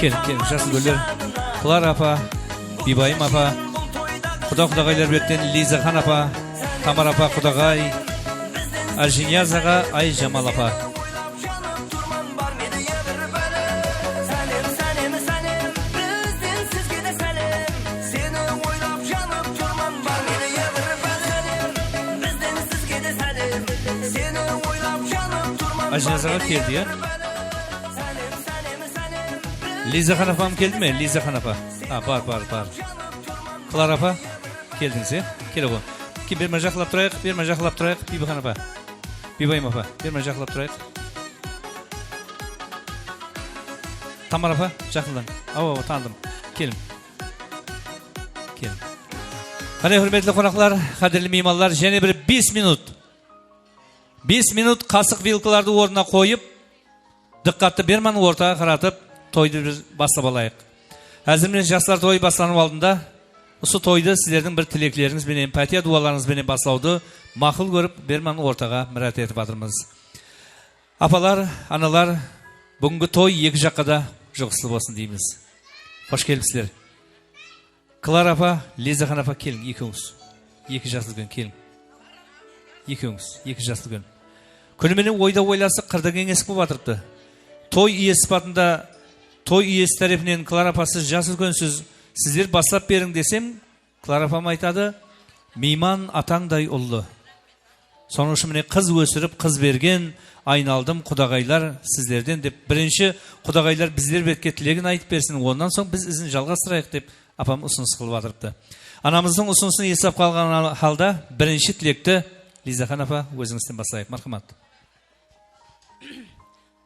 Келін, жас үлкендер Клара апа, Бибайым апа, құдағайлар беттен Лизахан апа, Тамара апа құдағай, Ажинияз аға Айжамал апа. Ажинияз аға келді, я? Лизахан апам келді ме? Лизахан апа. Бар. Клара апа, келдіңіз, е? Келі ғой. Берме жақылап тұрайық, Бибахан апа. Бибайым апа, берме жақылап тұрайық. Тамар апа, жақылдан. Таныдым. Келім. Қане хөрметлі қонақлар, қадірлі меймандар, және бір 5 минут. 5 минут қасық вилкаларды орнына қойып, диққатты берман ортаға қаратып, тойды біз бастап алайық. Әзірмен жастар той бастанып алдында, осы тойды сіздердің бір тілеклеріңіз бенен, пәтия дуаларыңыз бенен бастауды мақұл көріп, берман ортаға мұрат етіп атырмыз. Апалар, аналар, бүгінгі той екі жаққа да жұғысты болсын дейміз. Қош келіпсіздер. Клара апа, Лизахан апа келің, екеуіңіз. Екі жас үлкен келің. Екеуіңіз, екі жас үлкен. Күніменен ойда ойласы қырда кеңесіп болып атырыпты. Той иесі сыпатында, той иесі тарапынан Клара апасы жас үлкенсіз, сіздер бастап берің десем, Клара апам айтады, мейман атаңдай ұлды. Соның үшін міне қыз өсіріп, қыз берген, айналдым құдағайлар сіздерден деп, бірінші құдағайлар біздер бетке тілегін айтып берсін, ондан соң біз ізін жалғастырайық деп апам ұсыныс қылып атырыпты. Анамыздың ұсынысын есап қалған халда бірінші тілекті Лизахан апа өзіңізден бастайық. Мархамат.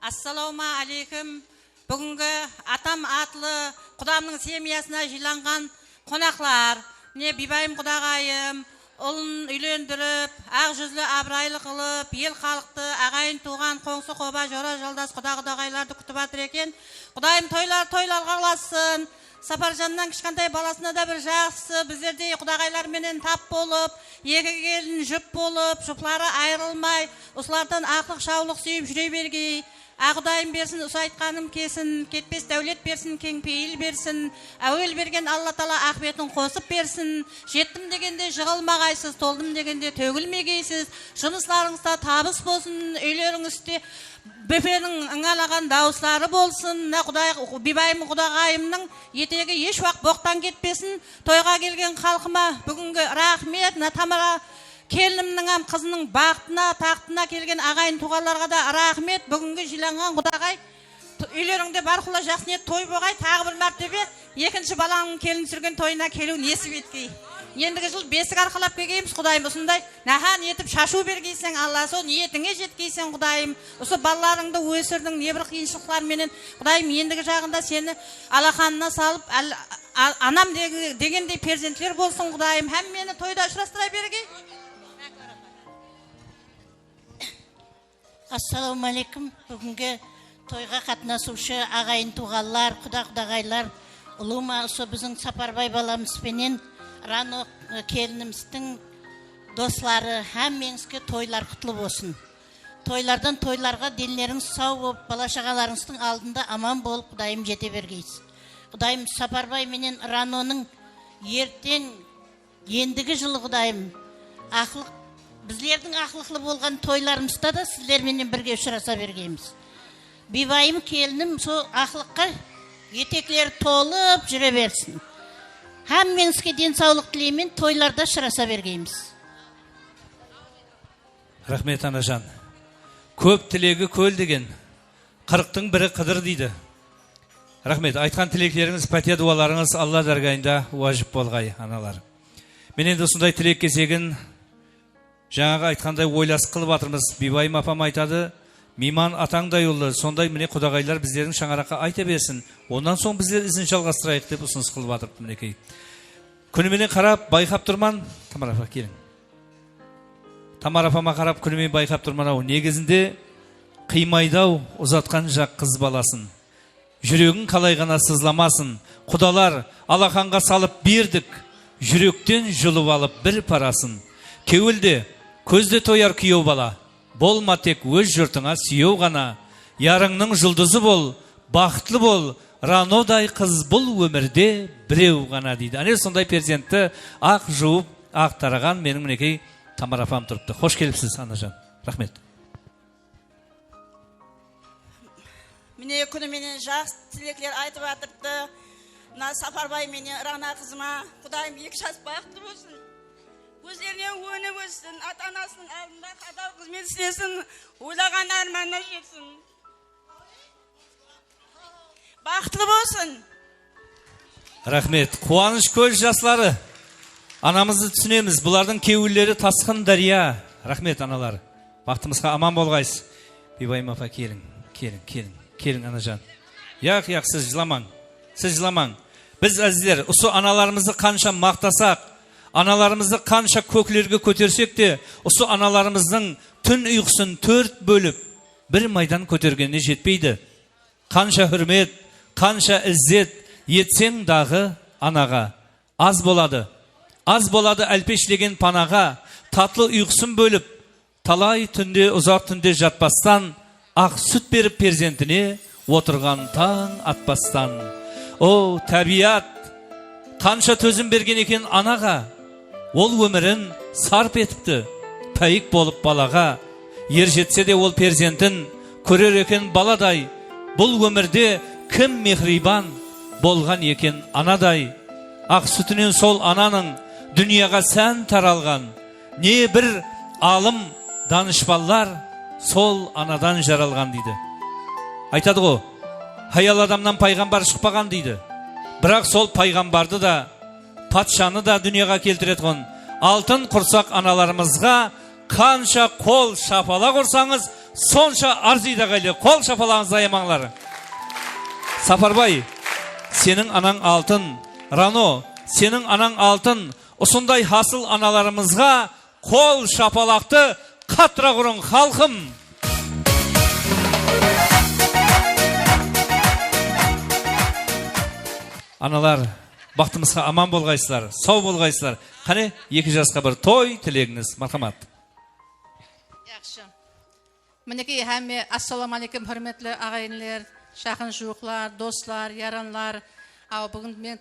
Ассалауму алейкум. Бүгінгі атам атлы құдамның семьясына жиылған қонақлар, не Бибайым құдағайым, ұлын үйлендіріп, ақ жүзлі абырайлы қылып, ел халықты, ағайын туған, қоңсы қоба, жора жалдас құдағайларды күтіп атыр екен. Құдайым тойлар тойларға қаласын, Сапаржаннан кішкентай баласына да бір жақсы, біздерде құдағайларменен тап болып, екі келін жұп болып, жұплары айырылмай, осылардан ақлық шаулық сүйіп жүре бергей. Құдайым берсін, осы айтқаным кесін, кетпес дәулет берсін, кең пейіл берсін, әуел берген Алла Тағала ақбетін қосып берсін. Жеттім дегенде жығылмағайсыз, толдым дегенде төгілмегейсіз. Жұмысларыңызда табыс болсын, үйлеріңізде бөпенің ыңалаған дауыстары болсын. Бибайым құдағайымның етегі еш уақыт боқтан кетпесін. Тойға келген халқыма бүгінгі рахмет, Тамара келінімнің қызының бақытына, тақтына келген ағайын туғаларға да рахмет. Бүгінгі жиналған құдағай үйлеріңде барқұла жақсы ниет той болғай, тағы бір мәртебе екінші балаңның келін сүрген тойына келу несіп еткей. Ендігі жыл бесік арқалап келгейміз құдайым. Осындай нахан етіп шашу бергейсің, Алла сол ниетіңе жеткейсің құдайым. Осы балаларыңды өсірдің небір қиыншылықтарменен құдайым, ендігі жағында сені алақанына салып анам дегендей перзентлер болсын құдайым. Һәм мені тойда ұшырастыра бергей. Ассалаумалейкум. Бүгінгі тойға қатынасушы ағайын туғалар, құдағайлар, ұлыма осы біздің Сапарбай баламызбенен Рано келініміздің достлары әммеңізге тойлар құтлы болсын. Тойлардан тойларға денлеріңіз сау болып, бала-шағаларыңыздың алдында аман болып, құдайым жете бергейсіз. Құдайым Сапарбай менен Раноның ертең ендігі жылы құдайым біздердің ақылықлы болған тойларымызда да сіздерменен бірге ұшыраса бергейміз. Бибайым келінім сол ақылыққа етеклері толып жүре берсін. Әммеңізге денсаулық тілеймен тойларда шыраса бергейміз. Рахмет анажан. Көп тілегі көл деген, қырықтың бірі қыдыр дейді. Рахмет, айтқан тілектеріңіз, пәтия дуаларыңыз Алла дәргайында уажып болғай, аналар. Мен енді осындай тілек кесегін жаңағы айтқандай ойлас қылып атырмыз. Бибайым апам айтады, мейман атаңдай ұлы, сондай міне құдағайлар біздердің шаңыраққа айта берсін. Ондан соң біздер ізін жалғастырайық деп ұсыныс қылып атырып мінекей. Күніменен қарап, байқап тұрман, Тамара апа келің. Тамара апама қарап күнімен байқап тұрман ау. Негізінде қимайдау ұзатқан жақ қыз баласын. Жүрегін қалай ғана сызламасын. Құдалар алақанға салып бердік, жүректен жұлып алып бір парасын. Кеуілде, көзде тояр күйеу бала. Болма тек өз жұртыңа сүйеу ғана. Ярыңның жұлдызы бол, бақытлы бол. Ранодай қыз бұл өмірде біреу ғана дейді. Әне сондай перзентті ақ жуып, ақ тараған менің мінекей Тамара апам тұрыпты. Хош келіпсіз, анажан. Рахмет. Міне күніменен жақсы тілеклер айтып атырды. Мына Сапарбай менен Рана қызыма құдайым екі жас бақытты болсын. Көздерінен өні өссін, ата-анасының алдында қатал қызмет істесін, ойлаған арманына жетсін. Бақытлы болсын. Рахмет. Қуаныш көз жаслары. Анамызды түсінеміз. Бұлардың кеуілері тасқын дария. Рахмет, аналар. Бақтымызға аман болғайсыз. Бибайым апа келің, анажан. Яқ, сіз жыламаң. Біз әзіздер, осы аналарымызды қанша мақтасақ, аналарымызды қанша көкілерге көтерсек те, осы аналарымыздың түн ұйқысын 4 бөліп, бір майдан көтергеніне жетпейді. Қанша хүрмет, қанша іззет етсең дағы анаға. Аз болады әлпешлеген панаға, татлы ұйқысын бөліп, талай түнде, ұзақ түнде жатпастан, ақ сүт беріп перзентіне отырған таң атпастан. О, тәбият, қанша төзім берген екен анаға, ол өмірін сарп етіпті, пәйік болып балаға. Ер жетсе де ол перзентін көрер екен баладай, бұл өмірде кім мехрибан болған екен анадай. Ақ сүтінен сол ананың дүнияға сән таралған, не бір алым данышпаллар сол анадан жаралған дейді. Айтады ғой, хаял адамнан пайғамбар шықпаған дейді. Бірақ сол пайғамбарды да, патшаны да дүнияға келтіреді ғой. Алтын құрсақ аналарымызға қанша қол шапала құрсаңыз, сонша арзида қайлы. Қол шапалаңыз аямаңлар. Сапарбай, сенің анаң алтын. Рано, сенің анаң алтын. Осындай хасыл аналарымызға қол шапалақты қатыра құрың халқым. Analar, baxtımızға aman bolğaysızlar, sağ bolğaysızlar. Qani 2 жасқа bir toy tilегиңiz. Marhamat. Yaxşı. Mineki həmme assalamu alaykum hörmetli ağayınlar, şaxın juqlar, dostlar, yaranlar. Bugün men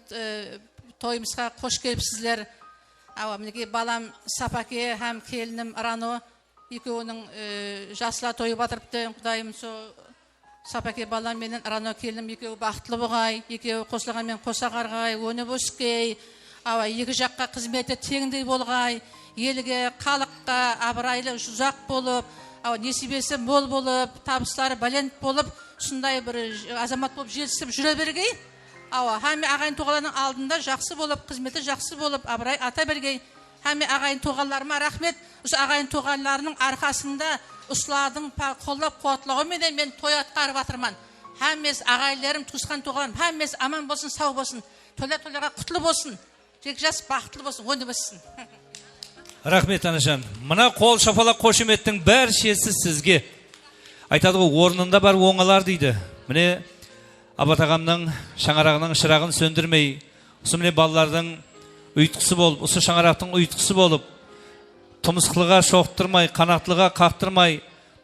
toyumuzga qo'sh kelibsizlar. Mineki balam Sapake hem kelinim Rano ikövünün jaslar toyup atırıptı. Kudayım so Sapake balam menen Rano kelinim ikevi baxtlı boğay, ikevi qo'shilgan men qo'sa qargay, öne boskey. Iki жаққа қызметі теңдей болғай, елге, халыққа абырайлы ұзақ болып, несібесі мол болып, табыстары бәлент болып, сондай бір азамат болып жетісіп жүре бергей. Хәме ағайын тоғаларының алдында жақсы болып, қызметі жақсы болып, абырай ата бергей. Хәме ағайын тоғаларыма рахмет. Осы ағайын тоғаларының арқасында ұсладың қолдап қуатлығыменен мен той атқарып атырман. Хәмес ағайларым, туысқан тоғаларым, хәмес аман болсын, сау болсын, толя-толяға құтлы болсын. Тек жас бақытлы болсын, өңді болсын. Рахмет Анашан. Мына қол шапалақ қошеметтің бәр шесі сізге. Айтады ғой, орнында бар оңалар дейді. Міне Абат ағамның шаңарағының шырағын сөндірмей, осы міне балалардың ұйытқысы болып, осы шаңарақтың ұйытқысы болып, тұмысқылыға шоқтырмай, қанаттылыға қақтырмай,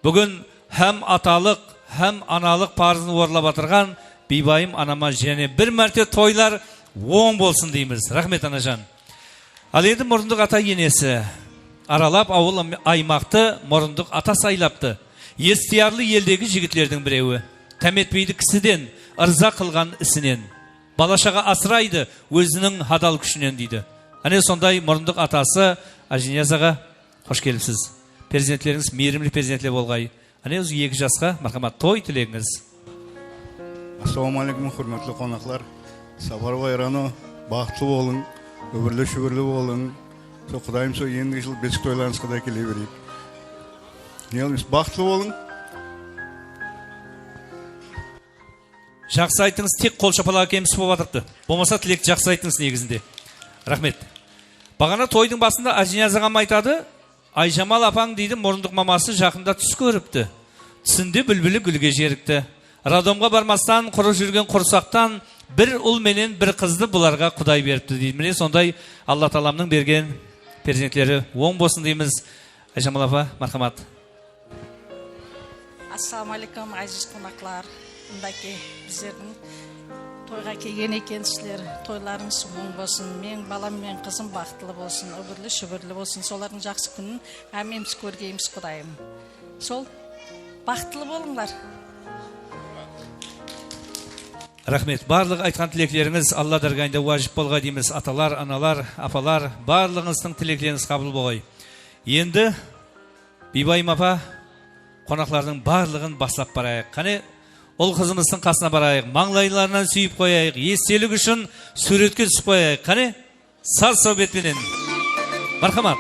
бүгін hem аталық, hem аналық парызын орылап атырған бейбайым анама және бір мәрте тойлар оң болсын дейміз. Рахмет Анажан. Ал енді Мұрындық ата енесі аралап ауыл аймақты Мұрындық ата сайлапты. Естиярлы елдегі жігітлердің біреуі. Тәметпейді кісіден, ырза қылған ісінен. Балашаға асырайды өзінің хадал күшінен дейді. Әне сондай Мұрындық атасы Ажинязаға қош келіпсіз. Перзентлеріңіз мейірімлі перзентлер болғай. Әне өзі 2 жасқа мархамат той тілегіңіз. Ассаламу алейкум, құрметлі қонақлар. Сапарбай Рано бақытты болың, өмірлі шүбірлі болың. Құдайым сол ендігі жыл бесік тойларыңызға да келе берейік. Не олмыз, бақытты болың. Жақсы айтыңыз, тек қол шапалаға кемсі болып атырыпты. Болмаса тілек жақсы айтыңыз негізінде. Рахмет. Бағана тойдың басында Ажинияз ағам айтады, Айжамал апаң дейді, Мұрындық мамасы жақында түс көріпті. Түсінде бүлбілі гүлге жерікті. Радомға бармастан, құры жүрген құрсақтан бір ұл менен бір қызды бұларға Құдай беріпті дейді. Міне сондай Алла Тағаламның берген перзентлері оң болсын дейміз. Айжамал апа, мархамат. Ассаламу алейкум, азиз қонақлар. Мұндаки біздердің тойға келген екенсіздер, тойларыңыз оң болсын. Мен балам мен қызым бақытлы болсын, өмірлі шүбірлі болсын. Солардың жақсы күнін әмеміз көргейміз Құдайым. Сол бақытлы болыңдар. Рахмет. Барлық айтқан тілеклеріңіз Алла дәргайында уажып болға дейміз. Аталар, аналар, апалар, барлығыңыздың тілеклеріңіз қабыл болғай. Енді Бейбайым апа қонақлардың барлығын бастап барайық. Қане ол қызымыздың қасына барайық, маңлайларынан сүйіп қойайық, естелік үшін суретке түсіп қойайық. Қане саз советпенен. Мархамат.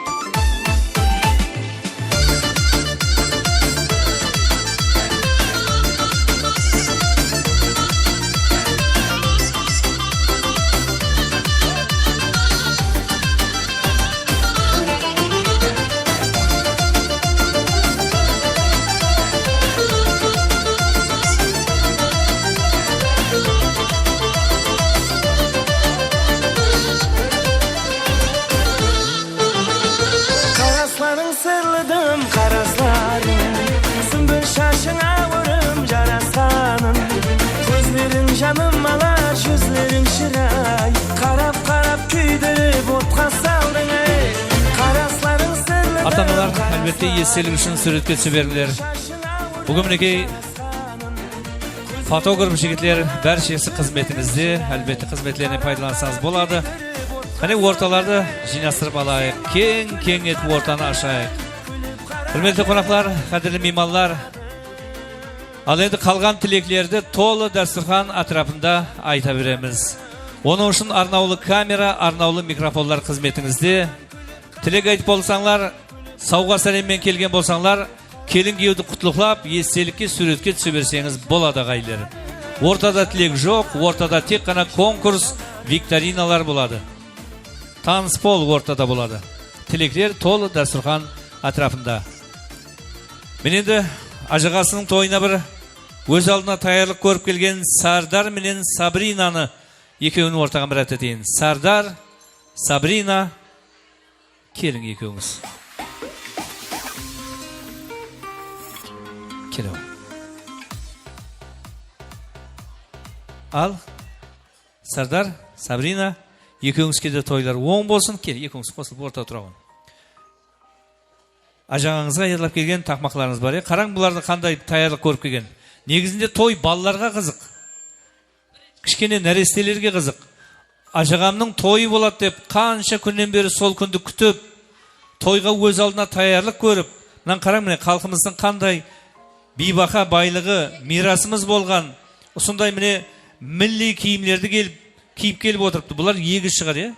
Canım alar yüzlerin şiray Karap küydürüp otqa saldın ey Karasların sırlı Ата-аналар әлбетте естелік үшін суретке түсіп беріңдер. Бүгін мінекей фотограф жігітлер бәршесі қызметіңізде, әлбетте қызметлеріне пайдалансаңыз болады. Қане орталарды жинастырып алайық, кең етіп ортаны ашайық. Құрметті қонақтар, қадірлі меймандар, ал енді қалған тілеклерді толы дастархан атрапында айта береміз. Оның үшін арнаулы камера, арнаулы микрофонлар қызметіңізде. Тілек айтып болсаңлар, сауға сәлеммен келген болсаңлар, келін күйеуді құтлықлап, естелікке суретке түсе берсеңіз болады ағайлар. Ортада тілек жоқ, ортада тек қана конкурс, викториналар болады. Танспол ортада болады. Тілеклер толы дастархан атрапында. Мен енді ажығасының тойына бір өз алдына таярлық көріп келген Сардар менен Сабринаны Екеуінің ортаға мұрат етейін. Сардар, Сабрина, келің екеуіңіз. Келің. Ал, Сардар, Сабрина, екеуіңізге де тойлар оң болсын. Кел, екеуіңіз қосылып орта тұрауын. Ажағаңызға ерлап келген тақмақларыңыз бар. Қараң бұларды қандай таярлық көріп келген. Негізінде той балаларға қызық. Кішкене нәрестелерге қызық. Ажағамның тойы болады деп, қанша күннен бері сол күнді күтіп, тойға өз алдына таярлық көріп, мынан қараң, міне халқымыздың қандай бейбақа байлығы, мирасымыз болған, осындай міне милли киімдерді киіп келіп отырыпты. Бұлар егіз шығар,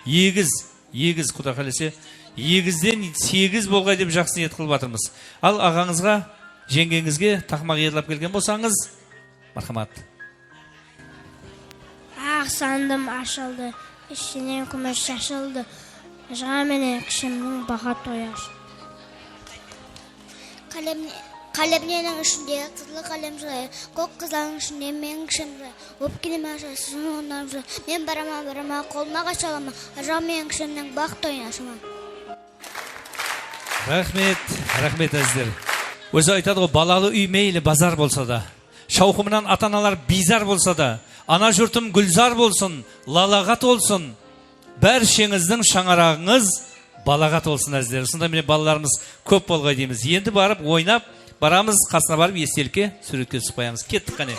егіз Құда қаласа, егізден 8 болғай деп жақсы ниет қылып жатырмыз. Ал ағаңызға, жеңгеңізге тақмақ ерлап келген болсаңыз, мархамат. Ақ сандым ашылды, ішінен күміс шашылды, ажыға менен кішімнің бақа тояш. Қалемненің ішінде қызлы қалем жылай, көк қызланың ішінде мен кішім жылай, өп келеме ашасың ондан жылай, мен барама, қолыма қашалама, ажыға менен кішімнің бақ тояшыма. Рахмет әздер. Өзі айтады ғой, балалы үй мейлі базар болса да, шауқымынан ата-аналар бизар болса да, ана жұртым гүлзар болсын, лалағат олсын, бәршеңіздің шаңарағыңыз балағат олсын әздер. Сонда міне балаларымыз көп болғай дейміз. Енді барып ойнап, барамыз, қасына барып естелікке суретке түсіп қоямыз. Кеттік қане.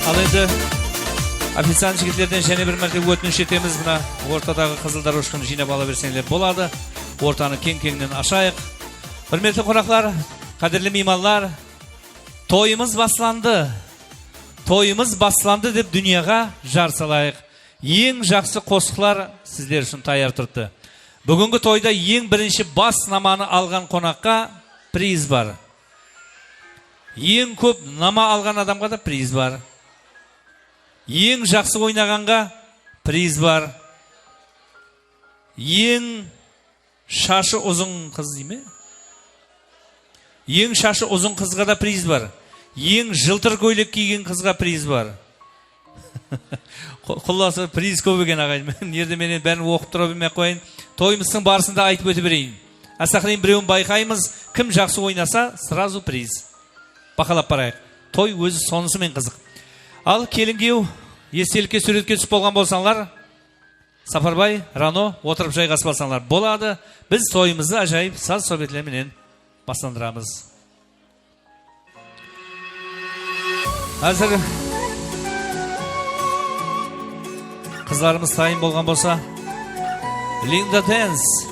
Ал енді официант жігіттерден және бір мәрте өтініш етеміз. Мына ортадағы қызылдар ұшқын жинап ала берсеңіздер болады. Ортаны кең-кеңнен ашайық. Құрметті қонақтар, қадірлі меймандар, тойымыз басланды. Тойымыз басланды деп дүнияға жар салайық. Ең жақсы қосқылар сіздер үшін таяр тұрды. Бүгінгі тойда ең бірінші бас наманы алған қонаққа приз бар. Ең көп нама алған адамға да приз бар. Ең жақсы ойнағанға приз бар. Ең шашы ұзын қыз дейме? Ең шашы ұзын қызға да приз бар. Ең жылтыр көйлек киген қызға приз бар. Құлласы приз көп екен ағайын. Ерде менен бәрін оқып тұра білмей қойын. Тойымыздың барысында айтып өте берейін. Асақырын біреуін байқаймыз, кім жақсы ойнаса, сразу приз. Бақалап барайық. Той өзі сонысымен қызық. Ал келінгеу естелікке суретке түсіп болған болсаңлар, Сапарбай, Рано отырып жайғасып алсаңлар болады. Біз тойымызды ажайып саз советлерменен бастандырамыз. Әзір қызларымыз тайын болған болса, Linda Dance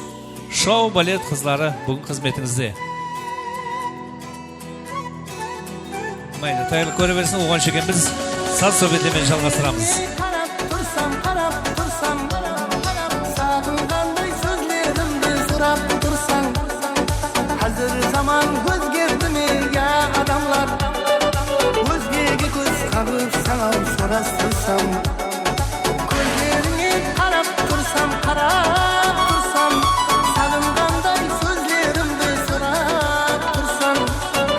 шоу балет қызлары бүгін қызметіңізде. Майлы, тайырлы көре берсін, оған шекен біз саз советлермен жалғастырамыз. Қарап тұрсам, сағынғандай сөзлерімді сұрап тұрсаң, қазір заман өзгерді ме, я адамлар, өзгеге көз қағып саған сұрастырсам, көздеріңе қарап тұрсам, сағынғандай сөзлерімді сұрап тұрсам,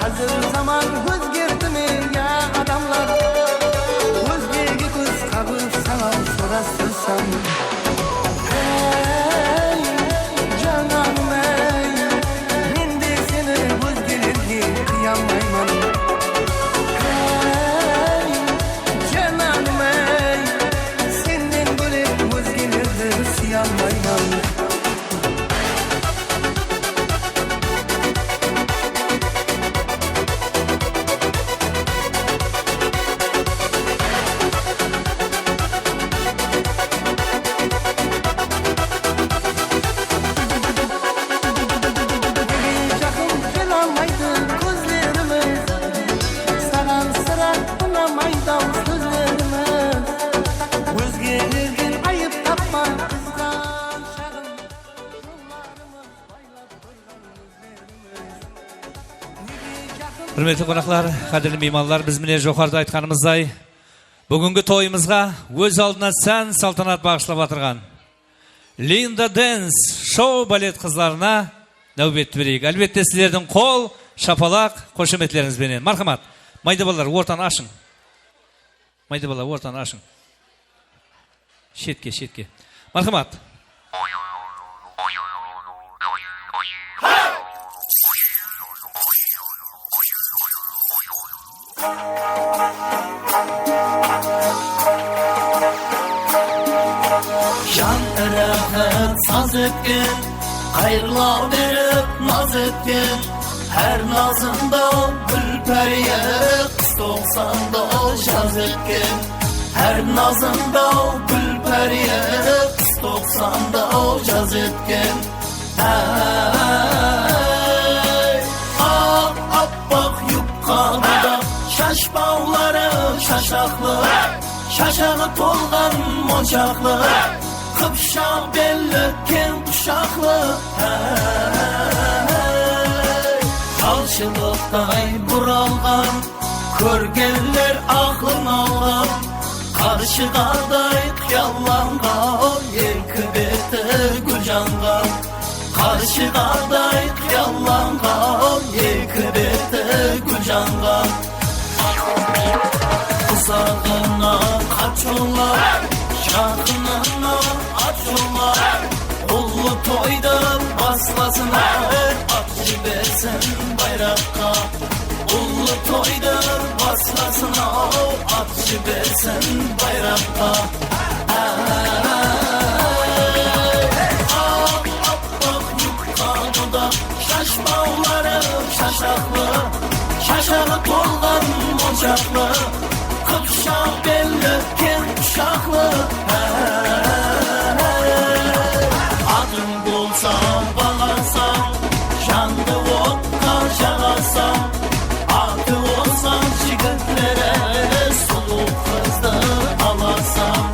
қазір заман өзгерді ме, я адамлар, өзгеге көз қағып саған сұрастырсам. Ей, жананым ей, мен де сені өзгелерге қиямаймын. Ей, жананым ей, сенен бөлек өзгелерді сүйе алмаймын. Құрметті қонақтар, қадірлі меймандар, біз міне жоғарыда айтқанымыздай, бүгінгі тойымызға өз алдына сән салтанат бағышлап отырған Linda Dance шоу балет қызларына нәубет берейік. Әлбетте сіздердің қол, шапалақ, қошеметлеріңізбенен. Мархамат, майда балалар, ортаны ашың. Майда балалар, ортаны ашың. Шетке. Мархамат. Can rahat saz etken, hayırlar verip naz etken. Her nazında gülperiye, kız 90'da jaz etken. Her nazında gülperiye, kız 90'da jaz etken. Bak yupqalıda, şaş bağları şaşaqlı. Şaşağı tolgan monçaqlı, Kıpşaq belli ken tuşaqlı. Kalşılıqday buralgan, Körgenler aklın algan. Karşıqarday qiyallangan, Yelki beti gül jangan. Karşıqarday qiyallangan, Yelki beti gül jangan. Kısağına kaçolar, şarkınına açolar. Ullu toyda baslasına, at jibersen bayrakka. Ullu toyda baslasına, at jibersen bayrakka. Bak yupqalıda, şaşmağları şaşaqlı. Şaşağı tolgan monçaqlı, Kıpşaq belli ken tuşaqlı. Adın bolsa bağarsam, Jandı vodka jağarsam. Adı olsam jigitlere, Sulu kızdı alarsam.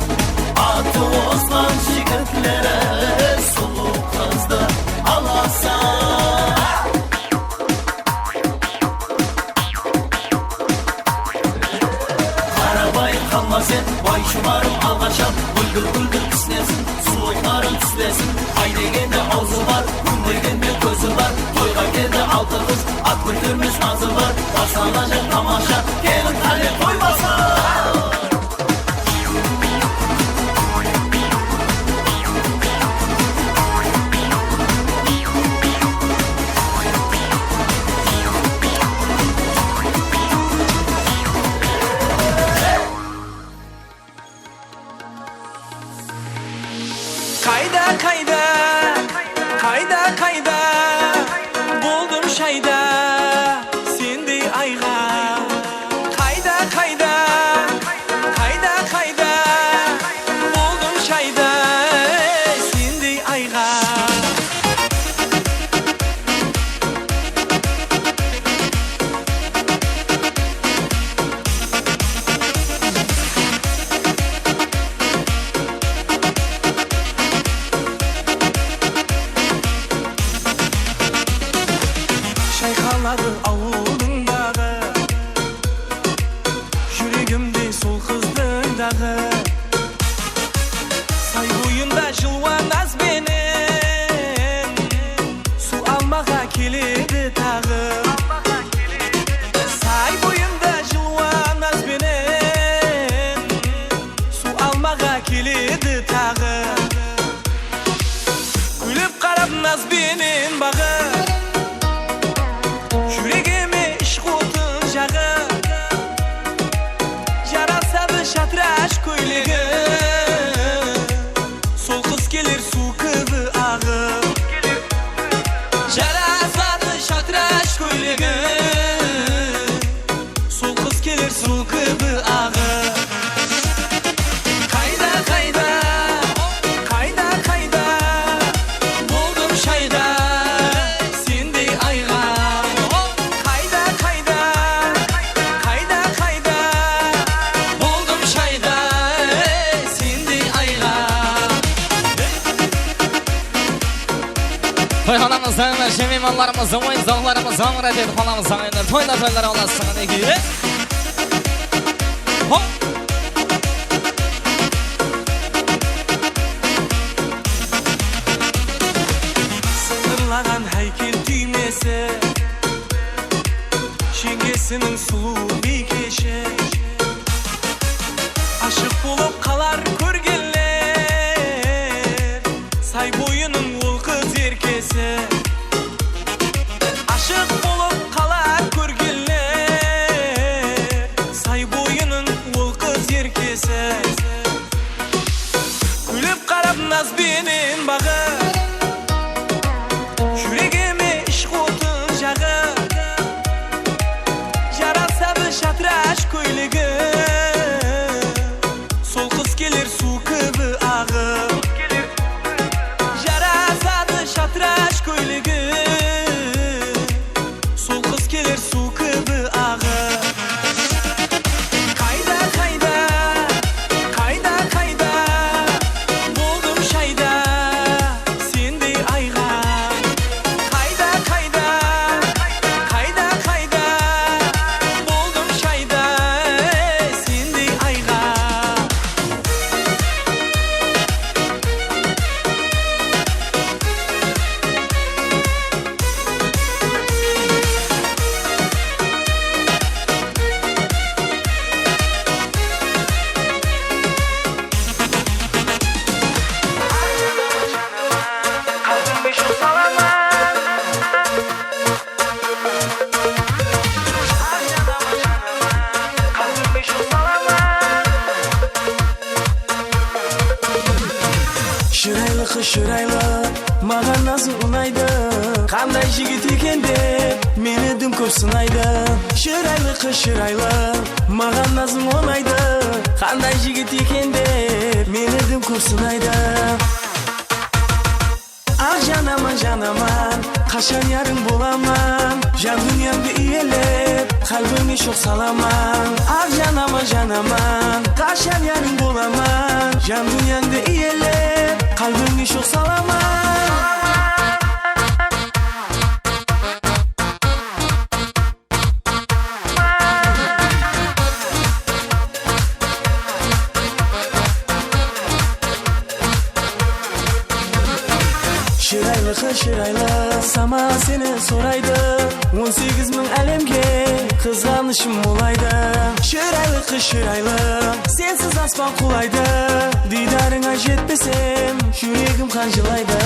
Adı olsam jigitlere, Sulu kızdı alarsam. Kalmasın, vay şumarım algaçam. Güldür kisnesin, suluqlarım tüslesin. Ay degende ağzı var, gün degende gözü var. Toyga geldi altı kız, at güldürmüş nazı var. Başlanacak tamaşa, gelin talep toymasa. Kayda buldum şayda sindi ayga. Kayda buldum şayda sindi ayga. Şayxaları avulundağı, Yüreğimde sol kızdın dağı. Say boyunda jılvan az benim, Su almağa keledi tağı. Say boyunda jılvan az benim, Su almağa keledi tağı. Gülüp qarab naz benim bağı, Yüreğime iş kutun jağı. Yarasadı şatraş köylüğü, Sol kız gelir su kıvı ağı. Yarasadı şatraş köylüğü, Sol kız gelir su kıvı ağı. Kayda buldum şayda sindi ayga. Kayda buldum şayda sindi ayga. Toyxonamızdan barcha mehmonlarimizning o'yin-zog'larimiz omra deb xonamizdan to'ylar olasizlar nega? Ülkesinin sulu bir keşe Aşık bulup kalar körgenler Say boyunun ol kız erkese Aşık bulup kalar körgenler Say boyunun ol kız erkese Gülüp karab naz benim bağı Yüreğime işk otun jağı Yarasadı şatraş köylüğü Sol kız gelir su kıbı ağı Yarasadı şatraş köylüğü Sol kız gelir su kıbı ağı Kayda kayda Kayda kayda Buldum şayda Sindi ayğa Kayda kayda Kayda kayda Buldum şayda Sindi ayğa Kalbim beş o salaman Kalbim beş o salaman Şıraylı kız şıraylı Mağan nasıl unaydı Kanday jigit eken de Meni dım köp sınaydı Şıraylı kız şıraylı Mağan nasıl unaydı Kanday jigit eken de Meni dım köp sınaydı Ah janaman janaman Kaşan yarın bulaman Jan dünyamda iyelep Kalbime çok salaman Ah janaman janaman Kaşan yarın bulaman Jan dünyamda iyelep Kalbime çok salaman Şıraylı kız şıraylı Sama seni soraydı 18 bin alemge Kızganışım olaydı Şıraylı kız şıraylı Sensiz asman kulaydı Didarına jetmesem Yüreğim kancılaydı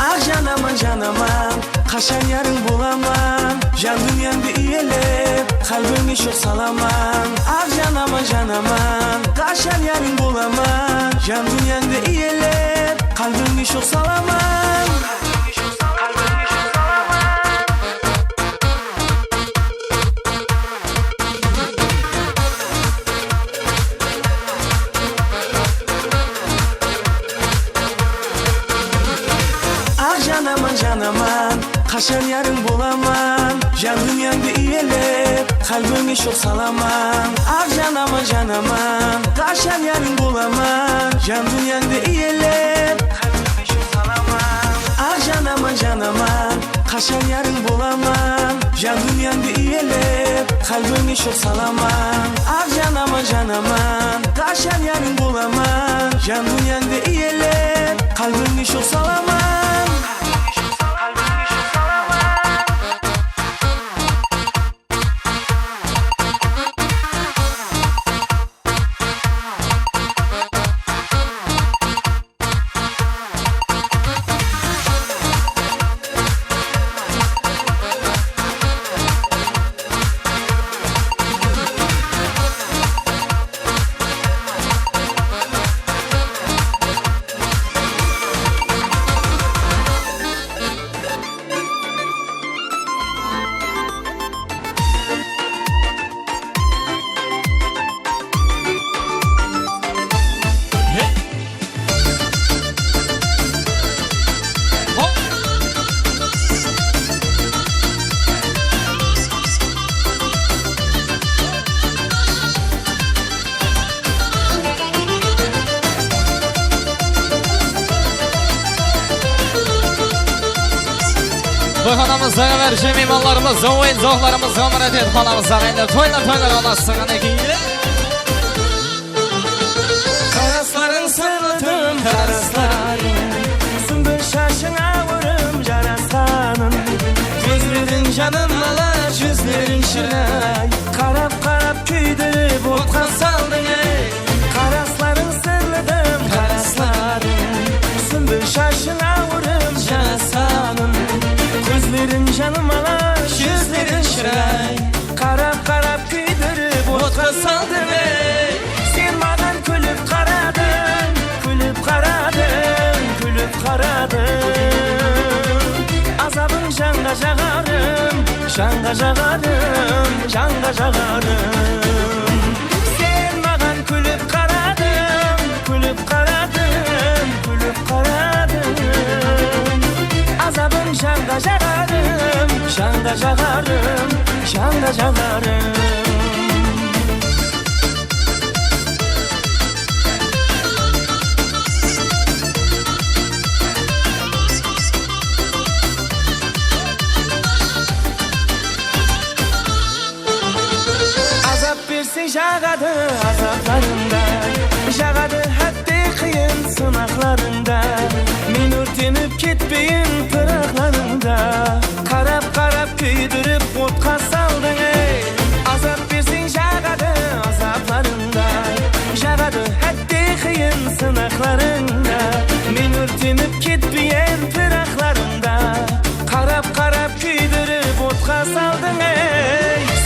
Ah janaman janaman Kaşan yarın bulaman Jan dünyamda iyelep Kalbime çok salaman Ah janaman janaman Kaşan yarın bulaman Jan dünyamda iyelep Kalbime çok salaman Kalbime çok salaman Ah janaman janaman Kaşan yarın bulaman Jan dünyamda iyelep Kalbime çok salaman Ah janaman janaman Kaşan yarın bulaman Jan dünyamda iyelep Kalbime çok salaman Ah janaman janaman Kaşan yarın bulaman Jan dünyamda iyelep Kalbime çok salaman Ah janaman janaman Kaşan yarın bulaman Jan dünyamda iyelep Kalbime çok salaman Toyxonamızda verişim imanlarımız, oyun zohlarımız, ömrət et xonamızda endi toylar olasın ki. Karasların sırladım karasların Sümbül şaşına vurum carasanın Gözlerin canın alar Şanga jağarım, şanga jağarım. Sen magan külüp karadın, külüp karadın, külüp karadın. Azabın şanga jağarım, şanga jağarım, şanga jağarım. Jağadı azaplarında, jağadı hatta kıyın sınaklarında. Men örtenip ketpeyin pıraqlarında. Karap karap küydürüp otqa saldın ey. Azap bersin jağadı azaplarında, jağadı hatta kıyın sınaklarında. Men örtenip ketpeyin pıraqlarında. Karap karap küydürüp otqa saldın ey.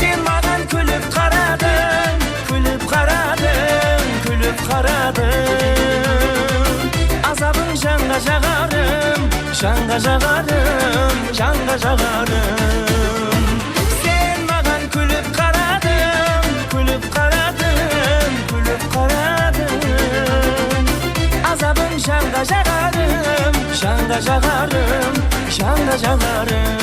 Sen magan külüp karadın, külüp karadın, külüp karadın. Azabın şanga jağarım, şanga jağarım, şanga jağarım. Sen magan külüp karadın, külüp karadın, külüp karadın. Azabın şanga jağarım, şanga jağarım, şanga jağarım.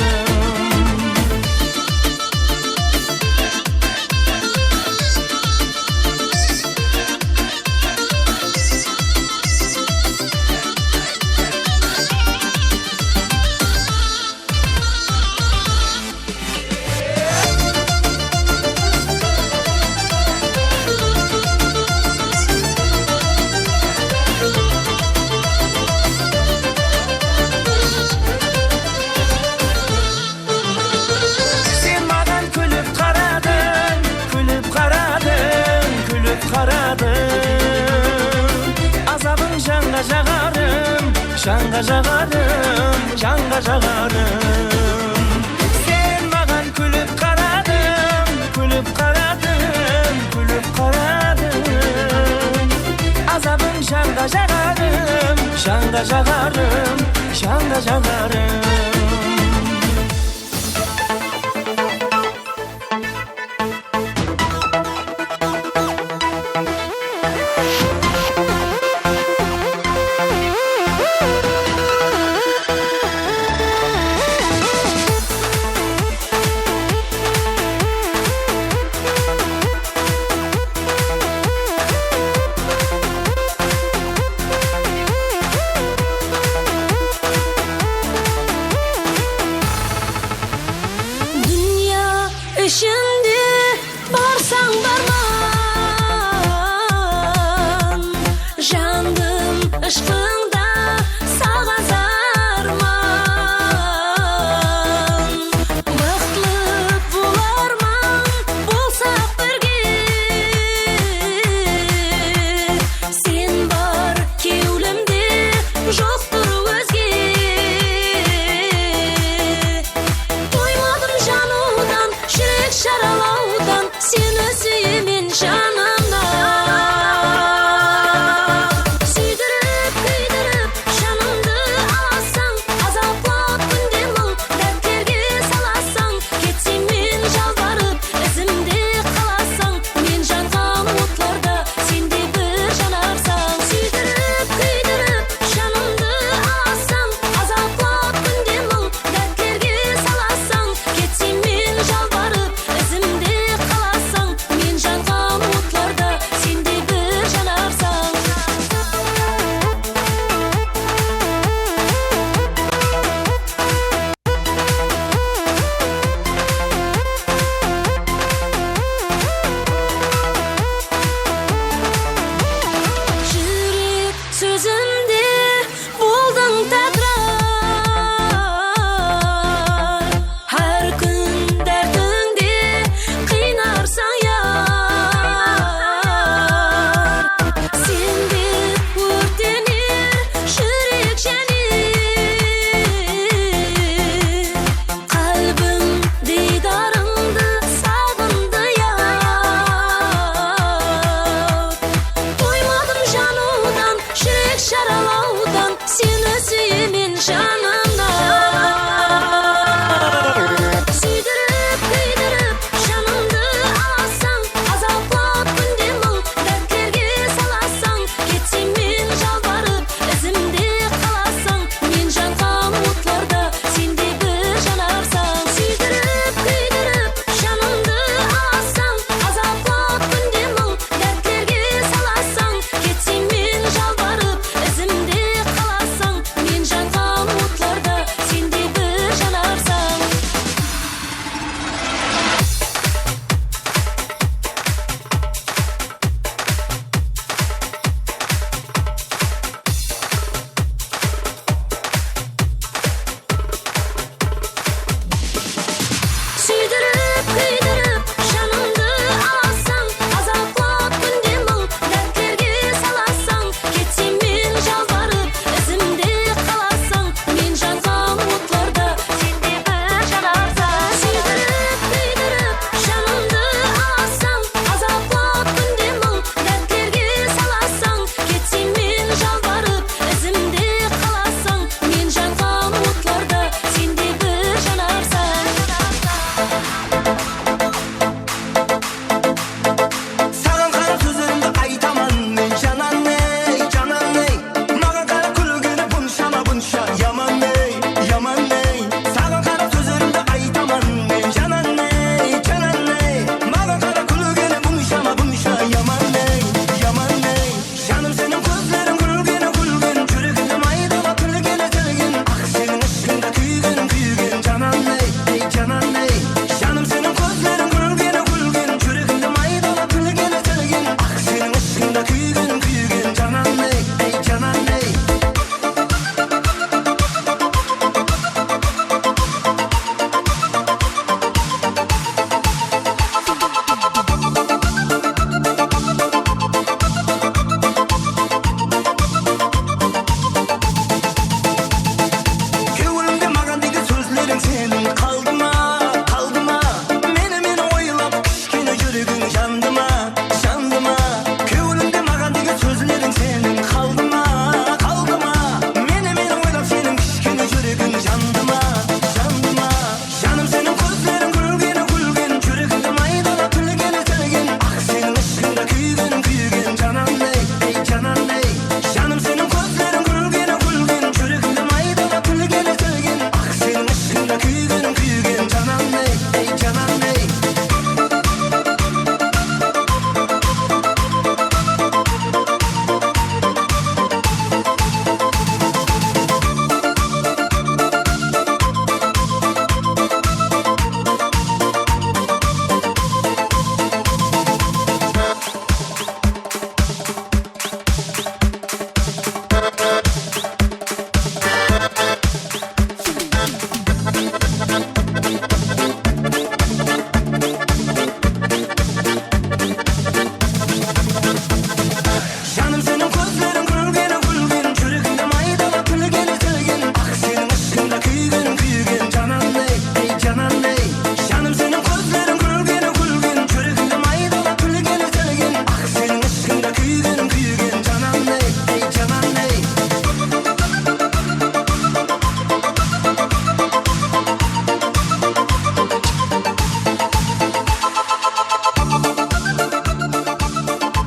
Şanga jağarım, şanga jağarım. Sen magan külüp karadın, külüp karadın, külüp karadın. Azabın şanga jağarım, şanga jağarım, şanga jağarım.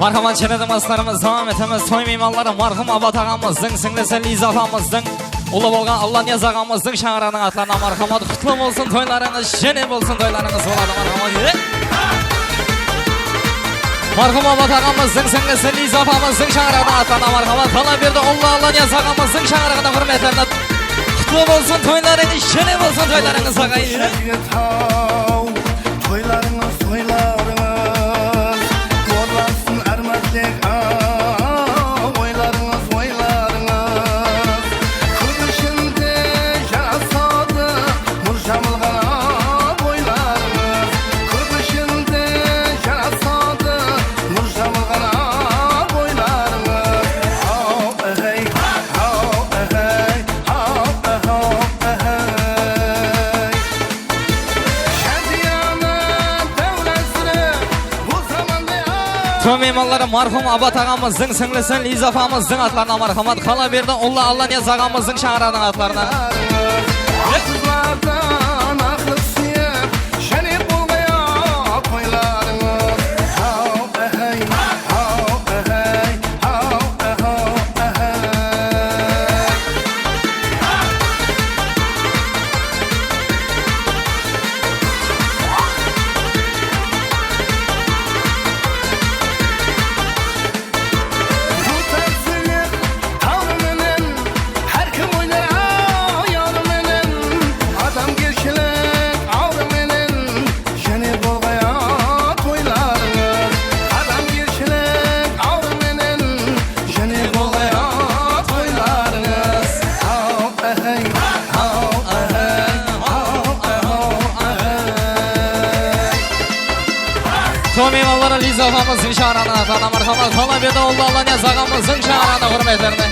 Marhamat çenedim aslarımız devam etemiz. Toy mimarları marhum Abat ağamızın, singlisi Liza apamızın, ulu bolgan Allah Niyaz ağamızın şağıranın atlarına marhamat. Kutlu olsun toylarınız, jene olsun toylarınız oladı marhamat. Marhum Abat ağamızın, singlisi Liza apamızın şağıranın atlarına marhamat. Bana bir de Allah Niyaz ağamızın şağıranın hürmetlerine kutlu olsun toylarınız, jene olsun toylarınız ağayı. Toylarınız, toylarınız, korlansın ermetlik oylarınız, oylarınız. Kız şimdi jarasadı, murşamılgana boylarınız. Kız şimdi jarasadı, murşamılgana boylarınız. Hav ehey, hav ehey, hav ehey. Tüm imanları marhum Abat ağamızın, singlisi Liza apamızın atlarına marhamat. Kala bir de Allah Niyaz ağamızın şağıranın atlarına. Kızlardan aklı sıyıp şeni bulmaya koylarınız. Hav ehey, hav ehey, hav ehey. Bu terslik tavrımının her kim oynar ayarımının. Adam geçilik avrımının şeni bulmaya toylarınız. Adam geçilik avrımının şeni bulmaya toylarınız. Hav ehey, hav ehey, hav ehey. Tüm imanları Liza apamızın şağıranın atlarına marhamat. Kala bir de Allah Niyaz ağamızın şağıranın hürmetlerine.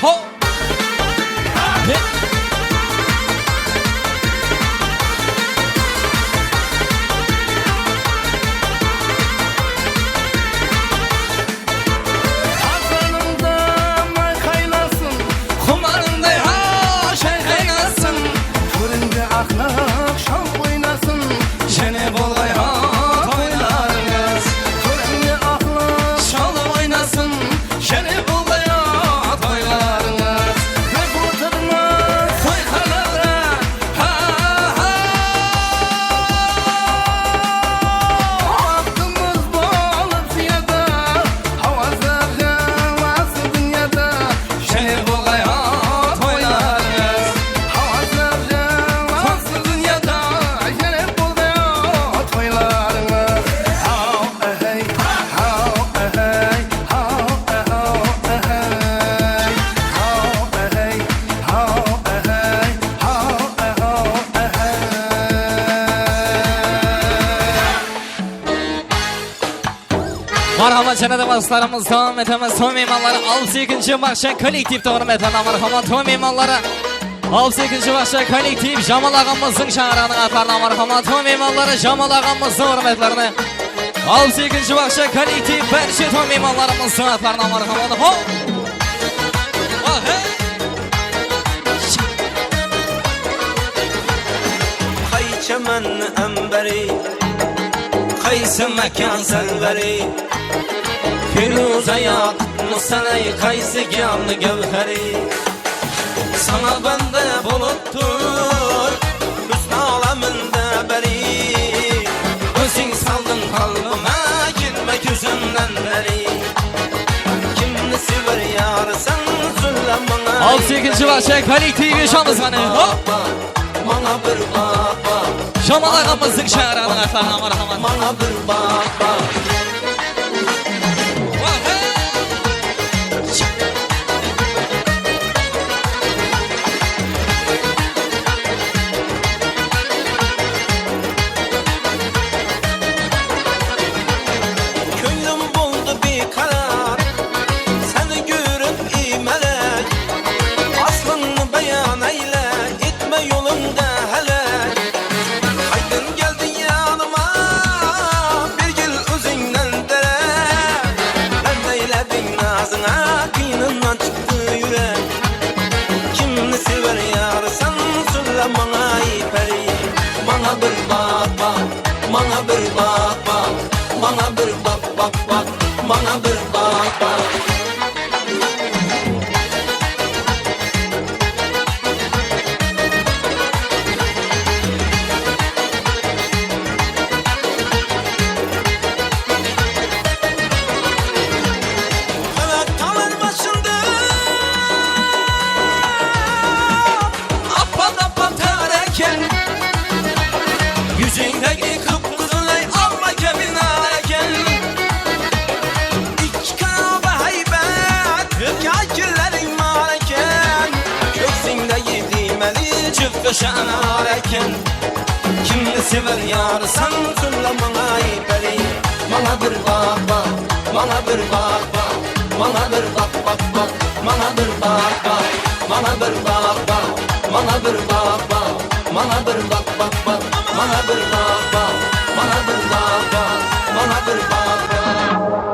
Ho! He! Hasanında may kaynasın, Kumarında ya şey kaynasın. türünde ahlak şan oynasın. Jene bolay ha toylarınız. Türünde ahlak Şalım oynasın. Jene bolay ha toylarınız. ve kurtarmaz. Toylarına ha ha. Aklımız balık ziyada, havazı havası dünyada. Jene bolay ha toylarınız. Havazı havası dünyada. Jene bulmaya toylarınız. Hav ehey, hav ehey, hav ehey. Hav ehey, hav ehey, hav ehey. Marhamat çenedim aslarımız devam etmez. Tüm imanları 62. Bahçe kolektif hürmetlerine marhamat. Tüm imanları 62. Bahçe kolektif Jamal ağamızın şağıranın atlarına marhamat. Tüm imanları Jamal ağamızın hürmetlerine. 62. Bahçe kolektif Berşi tüm imanlarımızın atlarına marhamat. Ho! Ah, hey! Kay çemen emberi, kaysı mekan selveri. Firuze yakıtlı seney, kaysı gyanlı gevheri. Sana bende buluttur, hüsn aleminde beri. Özün saldın kalbime, gitme gözümden beri. Kimni sever yar sen zulüm bana. 62. Bahçe kolektif şanızganı. Ho! Bana bir baba, Jamal ağamızın şağıranın atlarına marhamat. bana bir baba. Ah, hey! Könlüm buldu bir karar, seni görüp imelek. Aslını beyan eyle, gitme yolunda hele. Aydın geldi yanıma, bir gül özünden dere. Ben eyledim nazına, kıynından çıktı yürek. bak, bana bir bak bak, bana bir bak bak bak, bana bir bak bak. Evet kalır başında appa tappa tereken, yüzündeki kıpkızılay alma kevin areken. İç kanaba heybet kakillerin mareken, göksünde yediğmeli çıkışan areken. Kimni sever yarsan söyle bana ipeli, bana bir bak bak, bana bir bak bak, bana bir bak bak bak, bana bir bak bak, bana bir bak bak, bana bir bak bak, bana bir bak bak bak, bana bir bak bak, bana bir bak bak, bana bir bak bak.